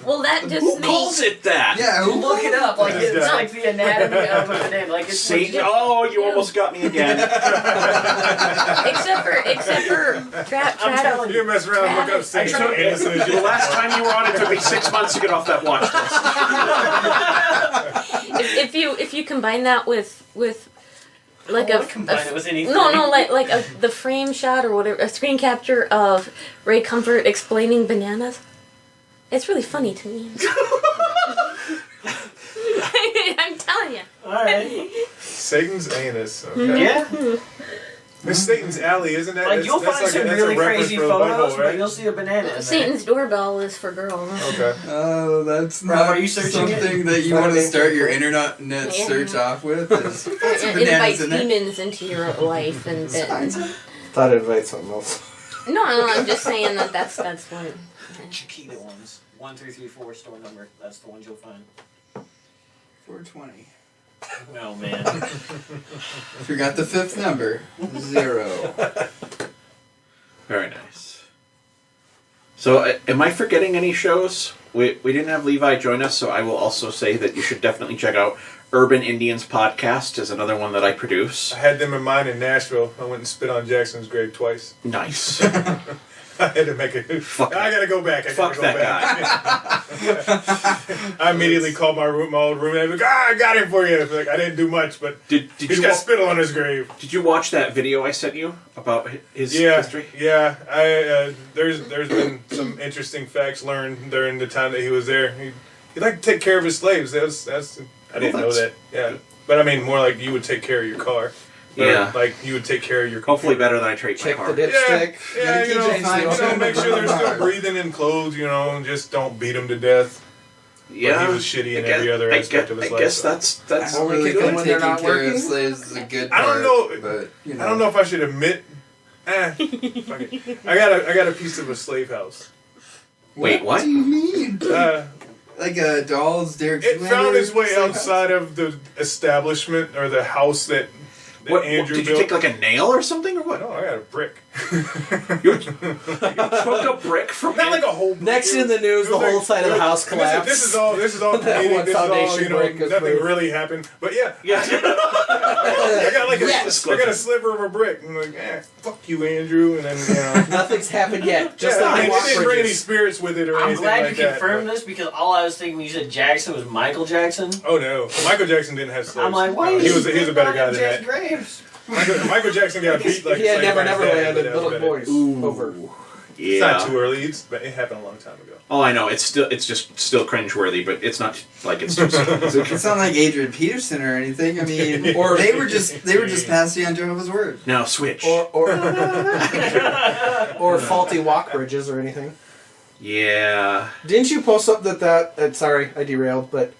Well, that just Who makes... calls it that? yeah, who Look it up. Like it's Yeah. like the anatomy of a banana. Like it's Satan. legit. Oh, you almost got me again. Except for I'm telling You mess around and look up I Satan's tried- anus and it's The last time you were on, it took me 6 months to get off that watch list. if you combine that with like I would combine it with anything. no like the frame shot or whatever, a screen capture of Ray Comfort explaining bananas, it's really funny to me. I'm telling you. Alright. Satan's anus. Okay. Yeah. It's Satan's alley, isn't that? Like you'll That's find some that's really reference crazy for the Bible, photos, but right? you'll see a banana in there. Satan's doorbell is for girls. Okay. oh, that's Rob, not are you searching something it? that you want to start your internet search off with. Is, It bananas invites in there. demons into your life and Thought I'd invite something else. no, I'm just saying that's one. Chiquita ones. 1334 store number. That's the ones you'll find. 420. Oh man. Forgot the fifth number. 0. Very nice. So, am I forgetting any shows? We didn't have Levi join us, so I will also say that you should definitely check out Urban Indians Podcast is another one that I produce. I had them in mind in Nashville. I went and spit on Jackson's grave twice. Nice. I had to make it. I gotta go back. Fuck that guy. I immediately called my old roommate. Like, I got him for you. Like, I didn't do much, but Did he's you got spittle on his grave. Did you watch that video I sent you about his history? Yeah. There's been some interesting facts learned during the time that he was there. He liked to take care of his slaves. That's I didn't know that. Yeah, but I mean more like you would take care of your car. Yeah. Like you would take care of your Hopefully better than I treat my Check car. the dipstick. Yeah, make sure they're still car. breathing and clothed, and just don't beat them to death. Yeah. But he was shitty in every other aspect of his life. I guess so. that's I don't really kick 'em think when they're taking not care of working? slaves is a good I don't part, know. but, I don't know if I should admit. Fuck it. I got a piece of a slave house. Wait, what? What do you mean? Like a doll's Derek It Zoolander found its way house? outside of the establishment or the house that Andrew did built. you take like a nail or something or what? No, I got a brick. You took a brick from Not like a whole. Next in the news, the whole side of the house collapsed. This is all. This is all. That comedic, one this is all. foundation break is Nothing moved. really happened. But yeah, Yeah. I got like Yes. I got a sliver of a brick. I'm like, fuck you, Andrew. And then Nothing's happened yet. Just yeah, like it walk didn't bring any bridges. spirits with it or I'm anything glad like you that. confirmed this because all I was thinking when you said Jackson was Michael Jackson. Oh no, Michael Jackson didn't have slaves. I'm like, why? He was a better guy than Jazz that. Graves. Michael Jackson got beat like He had a Never slave by his Never dad, Land but and that was Little better. Boys over. Yeah. It's not too early. It happened a long time ago. Oh, I know. It's just still cringeworthy, but it's not like it's just. It's not like Adrian Peterson or anything. I mean, Or- they were just passing on Jehovah's Word. Now switch. Or faulty walk bridges or anything. Yeah. Didn't you post something that sorry, I derailed, but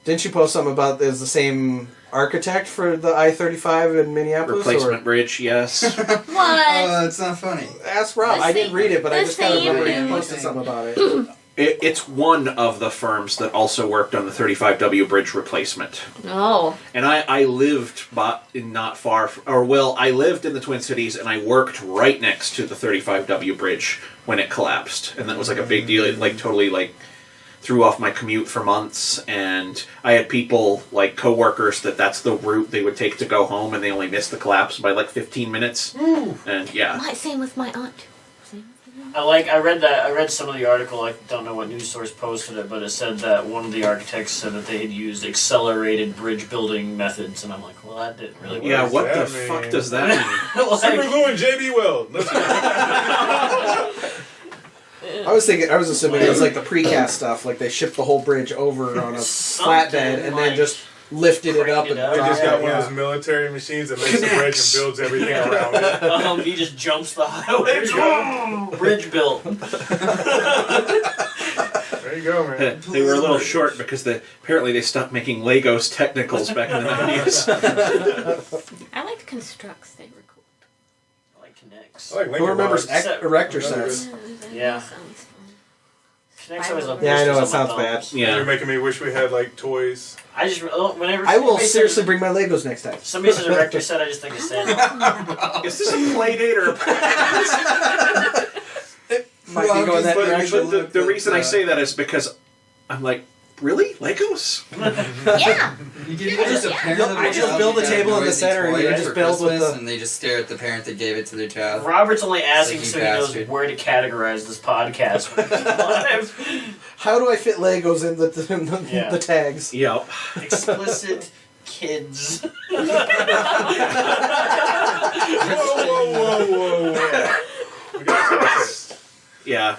didn't you post something about there's the same architect for the I-35 in Minneapolis? Replacement bridge, yes. What? It's not funny. Ask Rob. I didn't read it, but I the just kind of remember same you posted something about it. It's one of the firms that also worked on the 35W bridge replacement. Oh. And I lived not far, I lived in the Twin Cities, and I worked right next to the 35W bridge when it collapsed. And that was like a big deal. It totally threw off my commute for months, and I had people, co-workers, that's the route they would take to go home, and they only missed the collapse by 15 minutes. And yeah. Same with my aunt. I read some of the article. I don't know what news source posted it, but it said that one of the architects said that they had used accelerated bridge building methods, and I'm like, well, that didn't really work. Yeah, what the fuck does that mean? Super glue and JB Weld. I was assuming it was like the precast stuff, like they shipped the whole bridge over on a flatbed and then just lifted it up and They just got one of those military machines that makes the bridge and builds everything around it. He just jumps the highway. Bridge built. There you go, man. They were a little short because apparently they stopped making Legos Technicals back in the 90s. I liked constructs. They were cool. I like Connects. I like Who remembers rods. erector sets? Yeah. Connects always Yeah, I know, it sounds bad. Yeah. You're making me wish we had toys. I just whenever I will somebody seriously says- bring my Legos next time. Somebody says erector set, I just think of Santa. Is this a play date or a Might be going that direction. But the reason I say that is because I'm like, really? Legos? Yeah. You can just a parent of I just build a table in the center and you just build with the... and they just stare at the parent that gave it to their child. Robert's only asking Like, so you he knows bastard. where to categorize this podcast. How do I fit Legos in the Yeah. the tags? Yeah. Explicit kids. Whoa. We got this. Yeah.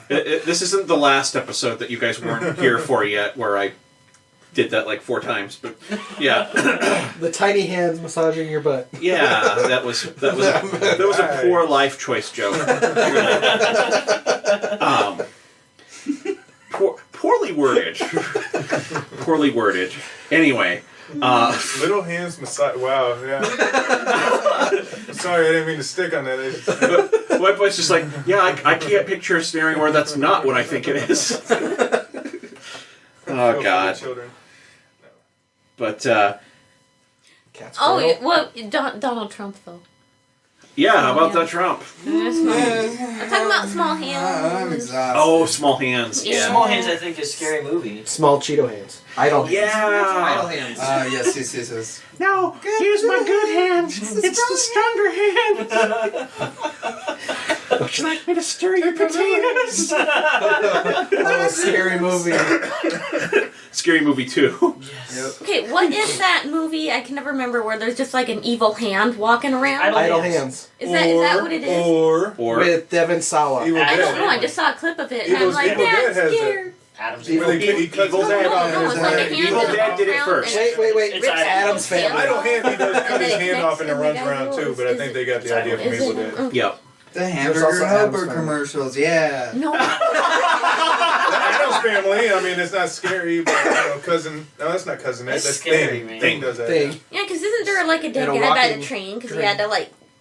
This isn't the last episode that you guys weren't here for yet, where I did that 4 times. But yeah. The tiny hands massaging your butt. Yeah, that was a poor life choice joke. Poorly worded. Poorly worded. Anyway. Little hands massage. Wow, yeah. Sorry, I didn't mean to stick on that. My boy's just I can't picture a scenario where that's not what I think it is. Oh, God. Children. But, Donald Trump, though. yeah, how about that Trump? I'm talking about small hands. I'm exhausted. Oh, Small Hands. Yeah. Small Hands, I think, is a scary movie. Small Cheeto hands. Idle hands. Yeah. hands. Yes. No, here's my good hand. It's the stronger hand. Would you like me to stir your potatoes? Oh, scary movie. Scary Movie 2. Yep. Okay, what is that movie? I can never remember where there's just an evil hand walking around. Idle hands. Is that what it is? Or With Devin Sawa. Evil I Dead. don't know. I just saw a clip of it, and I'm Evil like, Dead that's has scared. Adam's Where Family. he cuts Evil his Dead. hand off No, in it's his like a hand. hand Evil that Dead goes did it around first. and Wait. It's rips Adam's people's Family. I don't hand. He does cut And his then it hand off and it connects runs around and too. But I think they got the idea from Is Evil it- Dead. Yep. The There's hamburger also Addams helper Family. commercials, yeah. No. Addams Family. I mean, it's not scary, but cousin. No, that's not cousin. That's That's scary, Thing. man. Thing does that. Thing. Yeah, because isn't there a dead And a guy by the rocking train? Because he train. had to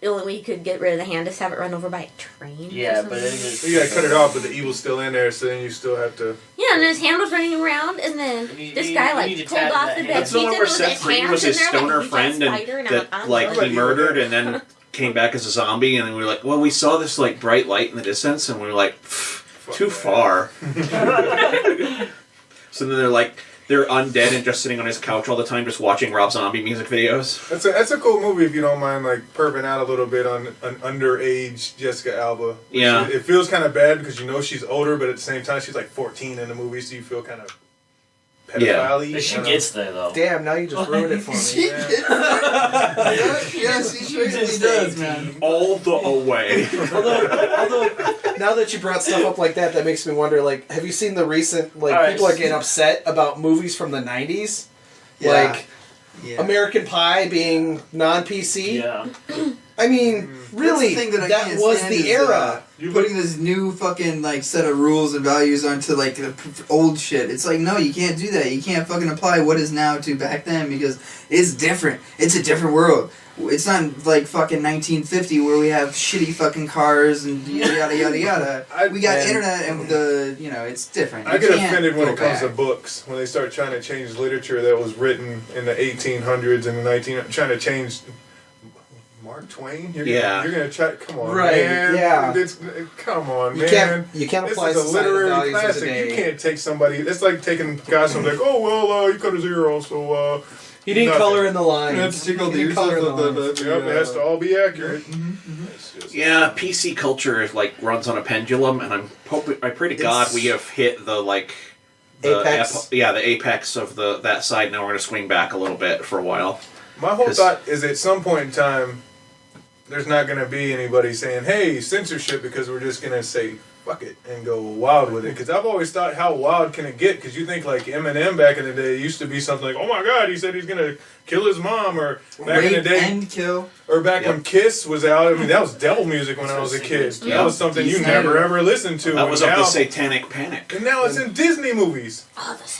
the only way you could get rid of the hand is have it run over by a train. Yeah, but it just... You gotta cut it off, but the evil's still in there, so then you still have to... Yeah, and his hand was running around, and then this guy, pulled off the bed That's the one where Seth Green was his stoner friend, and that, he murdered, and then came back as a zombie, and then we were like, well, we saw this, bright light in the distance, and we were like, too far. So then they're undead and just sitting on his couch all the time, just watching Rob Zombie music videos. That's a cool movie if you don't mind, perping out a little bit on an underage Jessica Alba. Yeah. It feels kind of bad because you know she's older, but at the same time she's 14 in the movie, so you feel kind of pedophile-y. Yeah. She gets there, though. Damn, now you just ruined it for me. She gets there. Yes, she certainly does, man. All the way. Although, now that you brought stuff up like that makes me wonder, have you seen the recent, people are getting upset about movies from the 90s? Yeah. American Pie being non-PC? Yeah. I mean, really, That's the thing that was the era. You're putting this new fucking set of rules and values onto the old shit. It's no, you can't do that. You can't fucking apply what is now to back then because it's different. It's a different world. It's not fucking 1950 where we have shitty fucking cars and yada yada yada. We got internet and it's different. I get offended when it comes to books when they start trying to change literature that was written in the 1800s and the trying to change. Mark Twain? You're gonna try. Come on, man. Yeah. Come on, man. You can't apply this is a literary classic. You can't take somebody. It's like taking guys from you cut a zero, so he didn't color in the lines. It has to all be accurate. Yeah, PC culture runs on a pendulum, and I pray to God we have hit the apex. the apex of that side. Now we're gonna swing back a little bit for a while. My whole thought is at some point in time, there's not going to be anybody saying, hey, censorship, because we're just going to say, fuck it, and go wild with it. Because I've always thought, how wild can it get? Because you think, Eminem back in the day used to be something oh my God, he said he's going to kill his mom, or back in the day... and kill. Or back when Kiss was out, I mean, that was devil music when I was a kid. Yeah. That was something you never ever listened to. That was of the Satanic Panic. And now it's in Disney movies.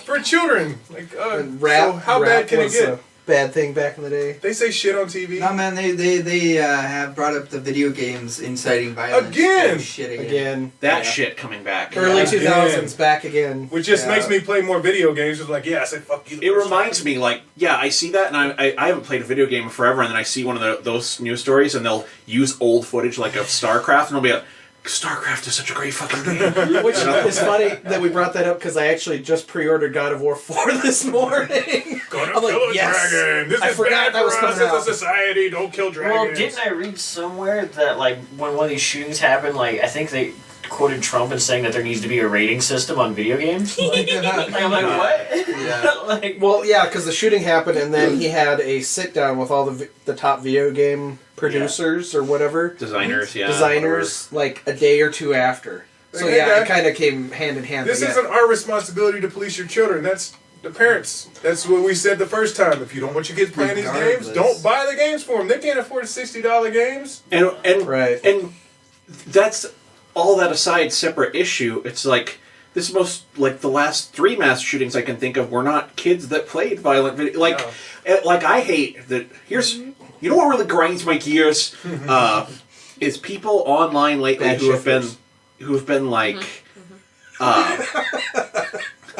For children. Rap, so how bad can it get? Bad thing back in the day. They say shit on TV. No, man, they have brought up the video games inciting violence. Again! Shit again. That shit coming back. Early 2000s back again. Which just makes me play more video games. It's I said fuck you. It reminds me, I see that, and I haven't played a video game in forever, and then I see one of those news stories, and they'll use old footage of StarCraft, and they'll be like, StarCraft is such a great fucking game. Which is funny that we brought that up because I actually just pre-ordered God of War 4 this morning. Gonna I'm kill a dragon. This is bad for us as a society. Don't kill dragons. Well, didn't I read somewhere that when one of these shootings happened, I think they quoted Trump as saying that there needs to be a rating system on video games? I'm what? Yeah. Well, yeah, because the shooting happened, and then he had a sit-down with all the top video game producers or whatever. Designers, a day or two after. So it kind of came hand in hand. This isn't our responsibility to police your children. That's the parents. That's what we said the first time. If you don't want your kids playing these games, don't buy the games for them. They can't afford $60 games. And that's all that aside, separate issue. It's this the last 3 mass shootings I can think of were not kids that played violent video. I hate that. You know what really grinds my gears? Is people online lately who have been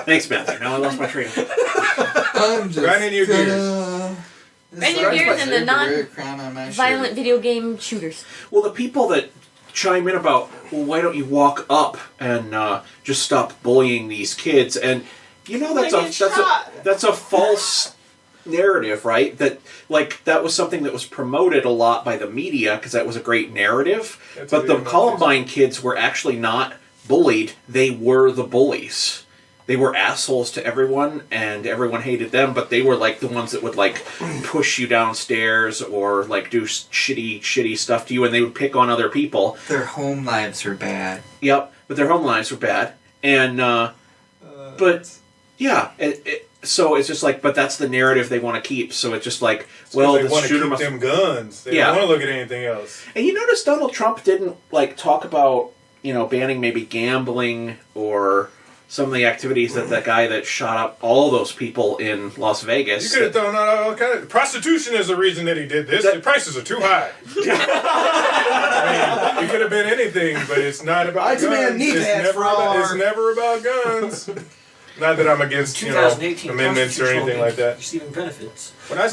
thanks, Matthew. Now I lost my train of thought. I'm just grinding your gears. Grinding your gears and the non-violent video game shooters. Well, the people that chime in about, why don't you walk up and just stop bullying these kids? And that's a false narrative, right? That that was something that was promoted a lot by the media because that was a great narrative. But the Columbine kids were actually not bullied; they were the bullies. They were assholes to everyone, and everyone hated them. But they were the ones that would push you downstairs or do shitty stuff to you, and they would pick on other people. Their home lives are bad. Yep, but their home lives were bad, and but yeah. So it's just but that's the narrative they want to keep. So it's just they the want to shooter keep them guns. They don't want to look at anything else. And you notice Donald Trump didn't talk about banning maybe gambling or some of the activities that guy that shot up all those people in Las Vegas. You could have thrown out all kind of... Prostitution is the reason that he did this. The prices are too high. I mean, it could have been anything, but it's not about guns. It's never about guns. Not that I'm against, amendments or anything like that. Receiving benefits. When I'll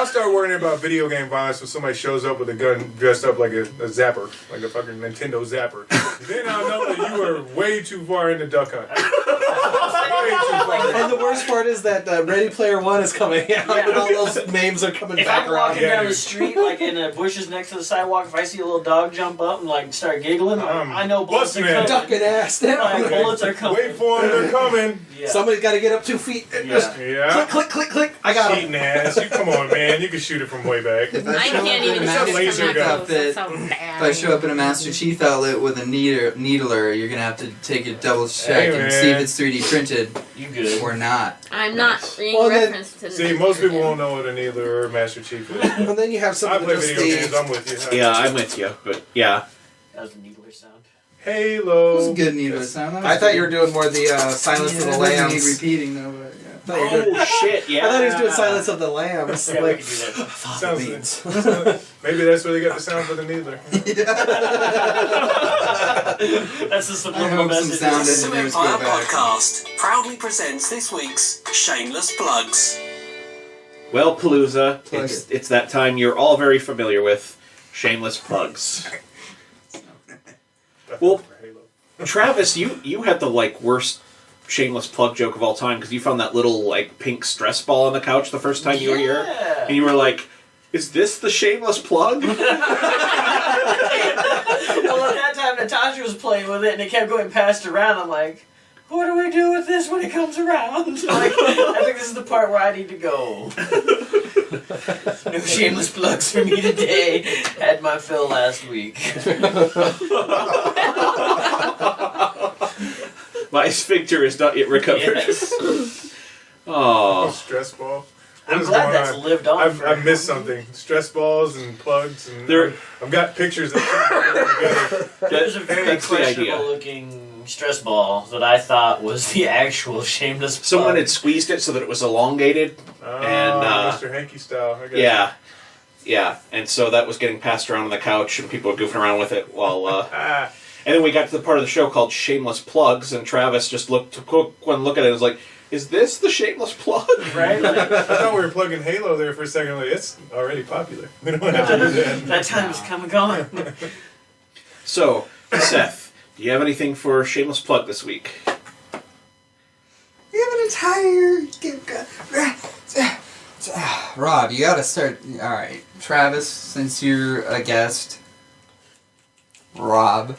start worrying about video game violence when somebody shows up with a gun dressed up like a zapper, like a fucking Nintendo zapper. Then I'll know that you are way too far into Duck Hunt. Way too far. And the worst part is that Ready Player One is coming out, and all those memes are coming back around. If I'm walking down the street, like in the bushes next to the sidewalk, if I see a little dog jump up and like start giggling, I know bullets are coming. Ducking ass down. Like, bullets are coming. Wait for them, they're coming. Yeah. Somebody's got to get up 2 feet. Yeah. Click, click, click. I got Cheating ass. You come on, man. You can shoot it from way back. I can't even shoot it laser from gun. that close. If I show up in a Master Chief outlet with a needler, you're gonna have to take a double check and see if it's 3D printed. You good or not? I'm not being referenced to. See, most people won't know what a needler or a Master Chief is. And then you have some. I play video games. I'm with you. Yeah, I'm with you. But yeah. That was the needler sound. Halo. That was a good needler sound. I thought you were doing more the Silence of the Lambs. Need repeating though. But Oh shit! Yeah. I thought he was doing Silence of the Lambs. Yeah, like, we can do that. Maybe that's where they got the sound for the needler. That's the subliminal message. The Sioux Empire Podcast proudly presents this week's Shameless Plugs. Well, Palooza, it's that time you're all very familiar with. Shameless plugs. Well, Travis, you had the worst shameless plug joke of all time because you found that little pink stress ball on the couch the first time you were here, and you were like, "Is this the shameless plug?" Well, at that time, Natasha was playing with it, and it kept going passed around. I'm like, what do we do with this when it comes around? I think this is the part where I need to go. No shameless plugs for me today. Had my fill last week. My sphincter is not yet recovered. Yes. Oh, stress ball. I'm glad that's lived on. I've missed something. Stress balls and plugs, and I've got pictures of together. There's a very questionable looking stress ball that I thought was the actual shameless plug. Someone had squeezed it so that it was elongated. Oh, and, Mr. Hanky style. I yeah. Yeah, and so that was getting passed around on the couch, and people were goofing around with it while... And then we got to the part of the show called Shameless Plugs, and Travis just took one look at it and was like, "Is this the shameless plug?" Right? I thought we were plugging Halo there for a second. Like, it's already popular. We don't have to do that. That time is come and gone. So, Seth, do you have anything for Shameless Plug this week? We have an entire... Rob, you gotta start... Alright, Travis, since you're a guest... Rob...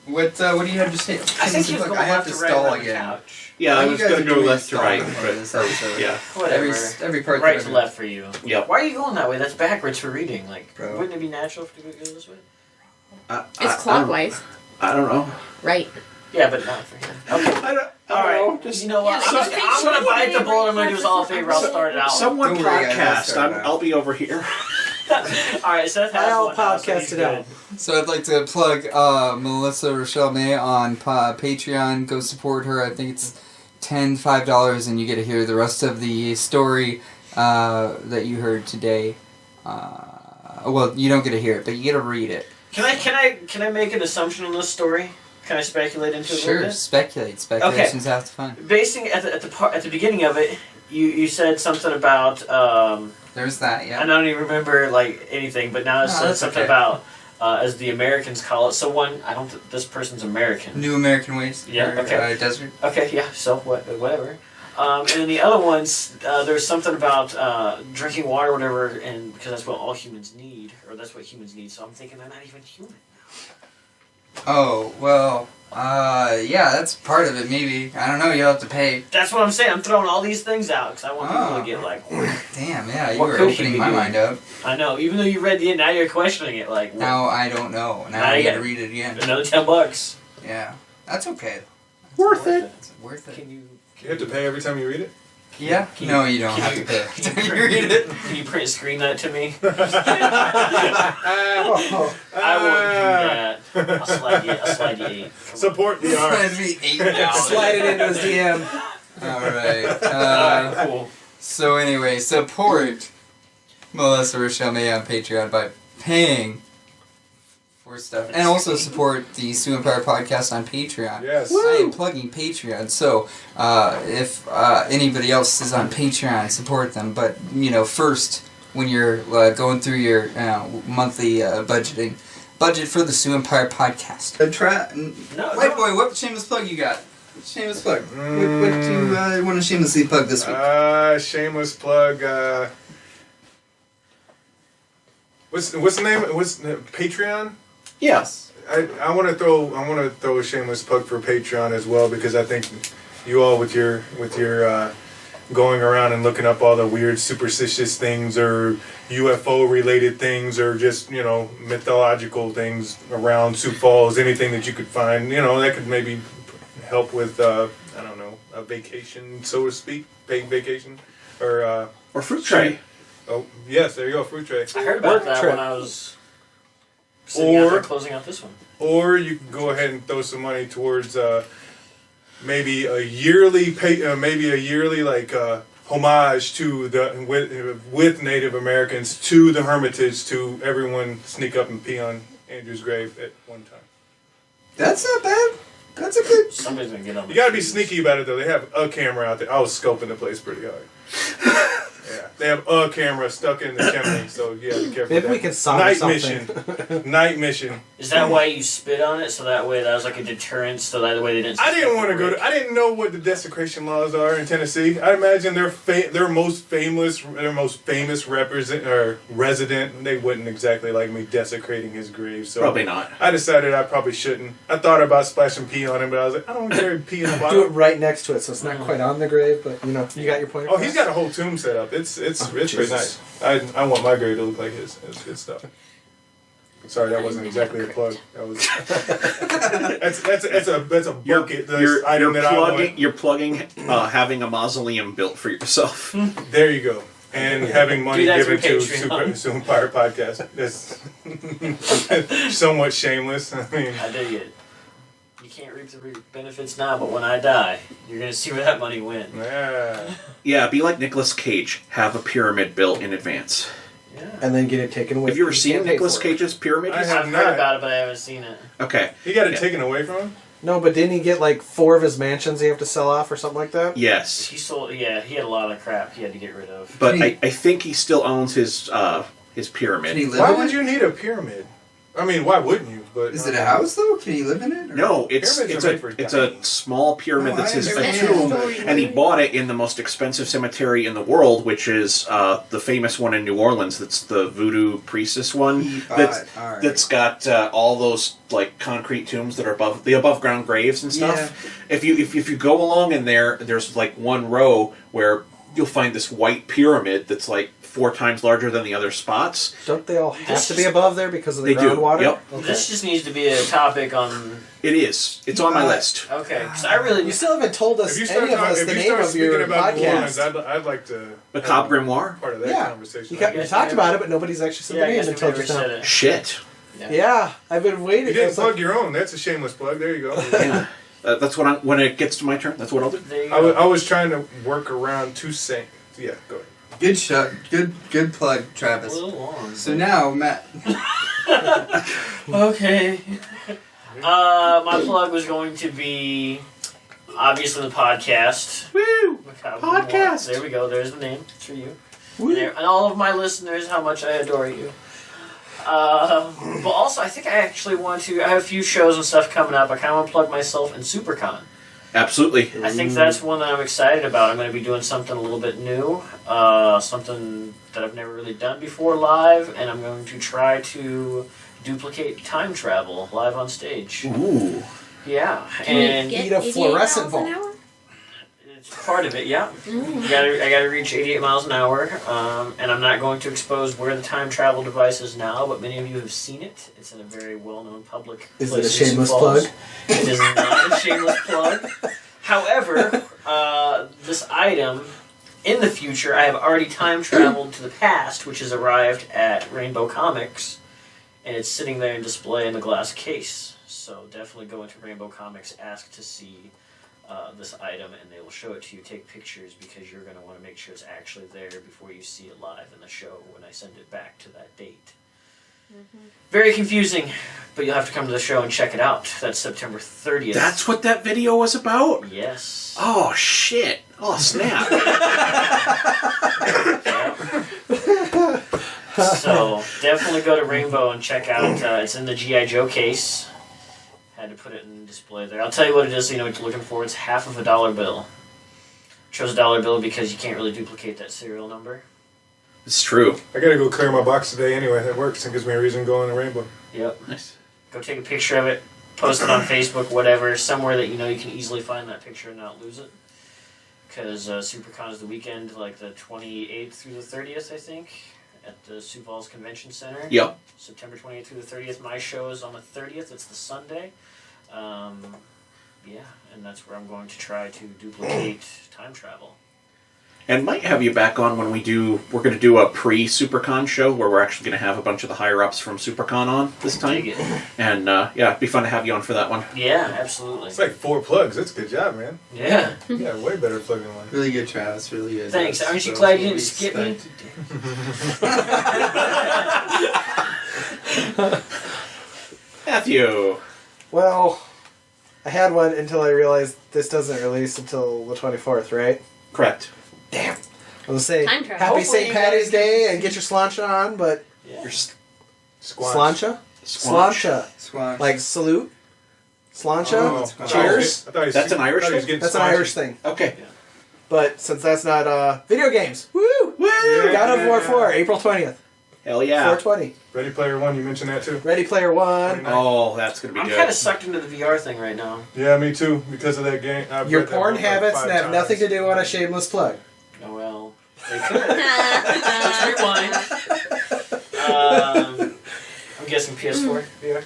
What do you have to say? I think he was going left to right on the couch. Yeah, I was going to go left to right. Yeah. Whatever. Every part right to left for you. Yep. Why are you going that way? That's backwards for reading. Wouldn't it be natural to go this way? It's clockwise. I don't know. Right. Yeah, but not for him. Okay. I don't know. Just, you know what? I'm going to bite the bullet. I'm going to do us all a favor. I'll start it out. Someone podcast. I'll be over here. Alright, Seth has I'll one podcast it out. So I'd like to plug Melissa Rochelle May on Patreon. Go support her. I think it's $5 and you get to hear the rest of the story that you heard today. Well, you don't get to hear it, but you get to read it. Can I make an assumption on this story? Can I speculate into it a little bit? Sure, speculate. Speculation's half the fun. Basing at the beginning of it, you said something about there's that, yeah. I don't even remember anything, but now it said something about as the Americans call it. So this person's American. New American Ways. Yeah. Okay. Desert. Okay. Yeah. So whatever. And then the other ones, there's something about drinking water, or whatever, and because that's what all humans need, or that's what humans need. So I'm thinking they're not even human. Oh, well, yeah, that's part of it, maybe. I don't know, you'll have to pay. That's what I'm saying. I'm throwing all these things out because I want people to get damn, yeah, you were opening my mind up. I know, even though you read the end, now you're questioning it, Now I don't know. Now I gotta read it again. Another $10. Yeah, that's okay. Worth it. Worth it. You have to pay every time you read it? Yeah. No, you don't have to pay. Can you read it? Can you print screen that to me? I won't do that. I'll slide you 8. Support the art. Slide me $8. Slide it into his DM. Alright. Cool. So anyway, support Melissa Rochelle May on Patreon by paying for stuff. And also support the Sioux Empire Podcast on Patreon. Yes. I am plugging Patreon, so if anybody else is on Patreon, support them. But, first, when you're going through your monthly budget for the Sioux Empire Podcast. White boy, what shameless plug you got? Shameless plug. What do you want to shamelessly plug this week? Shameless plug. What's the name? What's Patreon? Yes. I want to throw a shameless plug for Patreon as well, because I think you all with your going around and looking up all the weird superstitious things or UFO related things or just mythological things around Sioux Falls, anything that you could find, that could maybe help with a vacation, so to speak, paid vacation or fruit tray. Oh yes, there you go, fruit tray. I heard about that when I was sitting out there closing out this one. Or you can go ahead and throw some money towards maybe a yearly homage to with Native Americans to the Hermitage, to everyone sneak up and pee on Andrew's grave at one time. That's not bad. That's a good. Somebody's gonna get on. You gotta be sneaky about it though. They have a camera out there. I was scoping the place pretty hard. Yeah, they have a camera stuck in the chimney, so yeah, be careful. Maybe we can solve something. Night mission. Is that why you spit on it? So that way that was like a deterrent. So that way they didn't. I didn't want to go to. I didn't know what the desecration laws are in Tennessee. I imagine their most famous resident. They wouldn't exactly like me desecrating his grave. So probably not. I decided I probably shouldn't. I thought about splashing pee on him, but I was like, I don't care pee in the bottom. Do it right next to it, so it's not quite on the grave, but you got your point. Oh, he's got a whole tomb set up. It's pretty nice. I want my grave to look like his. It's good stuff. Sorry, that wasn't exactly a plug. That was that's a bucket list item that I want. You're plugging having a mausoleum built for yourself. There you go. And having money given to Sioux Empire Podcast. That's somewhat shameless. I mean, I dig it. You can't reap the benefits now, but when I die, you're gonna see where that money went. Yeah, be like Nicolas Cage. Have a pyramid built in advance. Yeah. And then get it taken away. Have you ever seen Nicolas Cage's pyramid? I have I've not heard about it, but I haven't seen it. Okay. He got it taken away from him? No, but didn't he get like 4 of his mansions he have to sell off or something like that? Yes. He sold. Yeah, he had a lot of crap he had to get rid of. But I think he still owns his pyramid. Why would you need a pyramid? I mean, why wouldn't you? But is it a house though? Can you live in it? Or? No, it's a small pyramid that's his tomb, and he bought it in the most expensive cemetery in the world, which is the famous one in New Orleans. That's the Voodoo Priestess one. That's got all those like concrete tombs that are above ground graves and stuff. Yeah. If you go along in there's like one row where you'll find this white pyramid that's like 4 times larger than the other spots. Don't they all have to be above there because of the groundwater? Yep. Okay. This just needs to be a topic on... It is. It's on my list. Okay. So I really... You still haven't told us the name of your podcast. I'd like to... Macabre Grimoire? Part of that conversation. You talked about it, but nobody's actually said the name until just now. Shit. Yeah, I've been waiting. You didn't plug your own. That's a shameless plug. There you go. Yeah. That's what when it gets to my turn, that's what I'll do. I was trying to work around 2 cents. Yeah, go ahead. Good shot. Good plug, Travis. A little long. So now, Matt. Okay. My plug was going to be obviously the podcast. Woo! Podcast. There we go. There's the name. It's for you. And all of my listeners, how much I adore you. But also, I think I actually want to... I have a few shows and stuff coming up. I kind of want to plug myself in SuperCon. Absolutely. I think that's one that I'm excited about. I'm going to be doing something a little bit new, something that I've never really done before live, and I'm going to try to duplicate time travel live on stage. Ooh. Yeah. Can you eat a fluorescent ball. It's part of it, yeah. I gotta reach 88 miles an hour, and I'm not going to expose where the time travel device is now, but many of you have seen it. It's in a very well-known public place. Is it a shameless plug? It is not a shameless plug. However, this item in the future, I have already time traveled to the past, which has arrived at Rainbow Comics, and it's sitting there in display in the glass case. So definitely go into Rainbow Comics, ask to see this item, and they will show it to you. Take pictures because you're going to want to make sure it's actually there before you see it live in the show when I send it back to that date. Very confusing, but you'll have to come to the show and check it out. That's September 30th. That's what that video was about? Yes. Oh, shit. Oh, snap. So, definitely go to Rainbow and check out, it's in the G.I. Joe case. Had to put it in display there. I'll tell you what it is so you know what you're looking for. It's half of a dollar bill. Chose a dollar bill because you can't really duplicate that serial number. It's true. I gotta go clear my box today anyway. That works and gives me a reason to go on the Rainbow. Yep. Nice. Go take a picture of it, post it on Facebook, whatever, somewhere that you know you can easily find that picture and not lose it. Because SuperCon is the weekend, like the 28th through the 30th, I think, at the Sioux Falls Convention Center. Yep. September 28th through the 30th. My show is on the 30th. It's the Sunday. Yeah, and that's where I'm going to try to duplicate time travel. And might have you back on when we're going to do a pre-SuperCon show where we're actually going to have a bunch of the higher-ups from SuperCon on this time. And, yeah, it'd be fun to have you on for that one. Yeah, absolutely. It's like 4 plugs. That's a good job, man. Yeah. Yeah, way better plug than one. Really good, Travis. Really good. Thanks. Aren't you glad you didn't skip me? Matthew. Well, I had one until I realized this doesn't release until the 24th, right? Correct. Damn. I was saying, Time travel. happy Hopefully St. you Patty's guys Day and get your slancha on, but... Yeah. Your Slancha? Squanch. Squash. Like salute? Slancha? Oh, Cheers? That's an Irish thing? That's an Irish thing. Okay. But since that's not video games, woo! Woo! God of War 4, April 20th. Hell yeah. 420. Ready Player One, you mentioned that too. Ready Player One. Oh, that's going to be I'm good. kind of sucked into the VR thing right now. Yeah, me too, because of that game. I've Your read that porn book like habits 5 have times. nothing to do on a shameless plug. Oh, well, they could. Let's rewind. I'm guessing PS4 VR.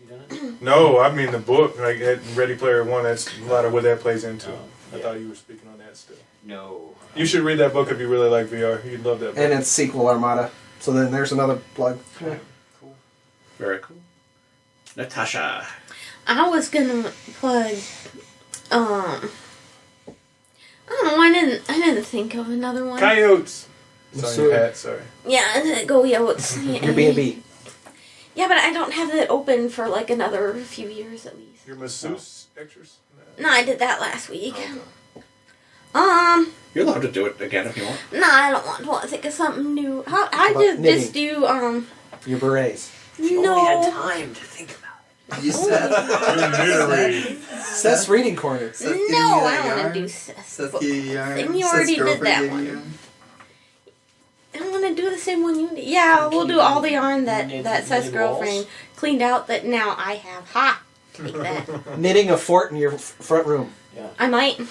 You done it? No, I mean the book, like Ready Player One. That's a lot of what that plays into. I thought you were speaking on that still. No. You should read that book if you really like VR. You'd love that book. And it's sequel Armada. So then there's another plug. Yeah. Cool. Very cool. Natasha. I was gonna plug. I don't know. I didn't think of another one. Coyotes. It's on your hat, sorry. Yeah, go Yotes. Your B&B. Yeah, but I don't have it open for like another few years at least. Your masseuse extras? No, I did that last week. You're allowed to do it again if you want. No, I don't want to. I think of something new. I just do Your berets. You no. only had time to think about it. You said. Seth's reading corner. Seth No, gave you I that don't want yarn? to do Seth's Seth book gave you yarn? thing. You Seth's already did girlfriend that gave you one. yarn? I don't want to do the same one you did. Yeah, we'll do all the yarn that Seth's girlfriend cleaned out that now I have. Ha! Take that. Knitting a fort in your front room. Yeah. I might. Now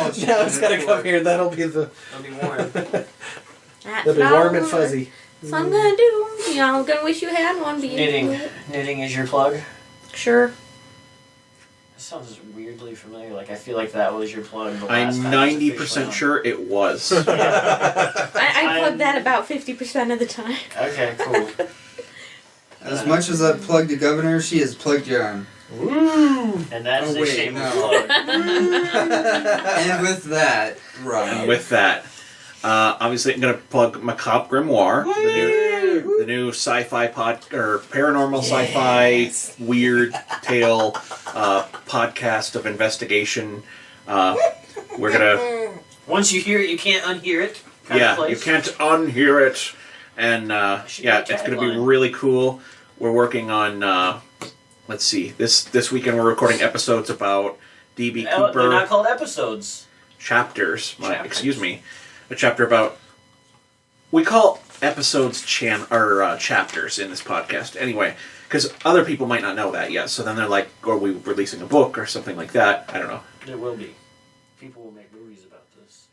it's got to come here. That'll be the... It'll be warm. That's It'll be what warm I and want. fuzzy. So I'm gonna do. You know, I'm gonna wish you had one. But you Knitting. didn't. Knitting is your plug? Sure. That sounds weirdly familiar. Like, I feel like that was your plug. The I'm last time 90% sure it was. I plug that about 50% of the time. Okay, cool. As much as I've plugged the governor, she has plugged yarn. Woo! And that is a shameless plug. And with that, And with that, obviously I'm going to plug Macabre Grimoire, the new sci-fi or paranormal sci-fi weird tale podcast of investigation. We're gonna. Once you hear it, you can't unhear it. Yeah, you can't unhear it, and yeah, it's gonna be really cool. We're working on. Let's see. This weekend we're recording episodes about D.B. Cooper. They're not called episodes. Chapters. Excuse me. A chapter about. We call episodes chapters in this podcast. Anyway, because other people might not know that yet. So then they're like, are we releasing a book or something like that? I don't know. There will be. People will make movies about this.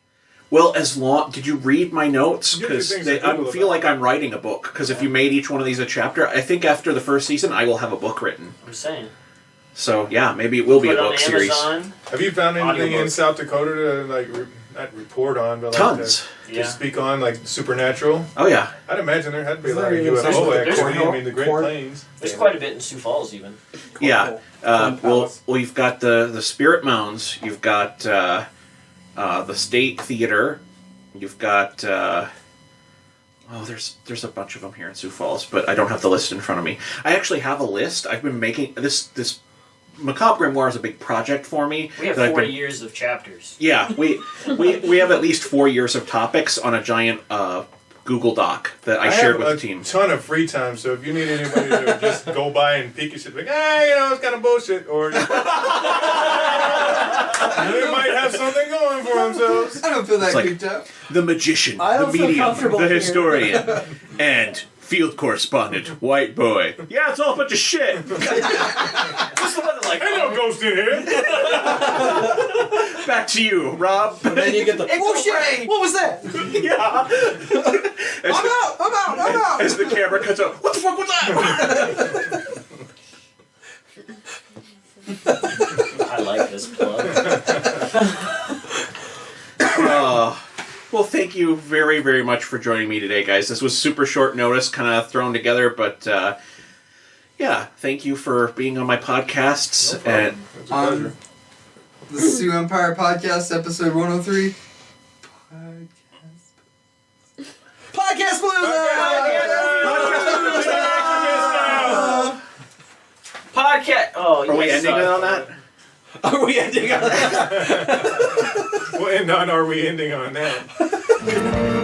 Well, as long... Did you read my notes? You do Because things I that Google feel about. like I'm writing a book. Because if you made each one of these a chapter, I think after the first season, I will have a book written. I'm saying. So, yeah, maybe it will be a Put it on book series. Amazon. Have you found anything Audiobook. in South Dakota to not report on, but tons to speak on, like supernatural. Oh yeah, I'd imagine there had to be a lot of UFO activity. I mean, the Great Plains. There's quite a bit in Sioux Falls, even. Yeah. Well, you've got the Spirit Mounds. You've got the State Theater. You've got there's a bunch of them here in Sioux Falls, but I don't have the list in front of me. I actually have a list. I've been making this Macabre Grimoire is a big project for me. We have 40 years of chapters. Yeah, we have at least 4 years of topics on a giant Google Doc that I shared with the team. I have a ton of free time, so if you need anybody to just go by and peek at shit, like, it's kind of bullshit, or they might have something going for themselves. I don't feel that creeped out. The magician, the medium, the historian, and field correspondent, white boy. Yeah, it's all a bunch of shit. Ain't no ghost in here. Back to you, Rob. And then you get the shit! What was that? Yeah. I'm out. As the camera cuts out, what the fuck was that? I like this plug. Well, thank you very, very much for joining me today, guys. This was super short notice, kind of thrown together, but thank you for being on my podcasts. No problem. It's a pleasure. The Sioux Empire Podcast, episode 103. Podcast Palooza! Podcast. Oh, are we ending it on that? Are we ending on that? Well, and not are we ending on that?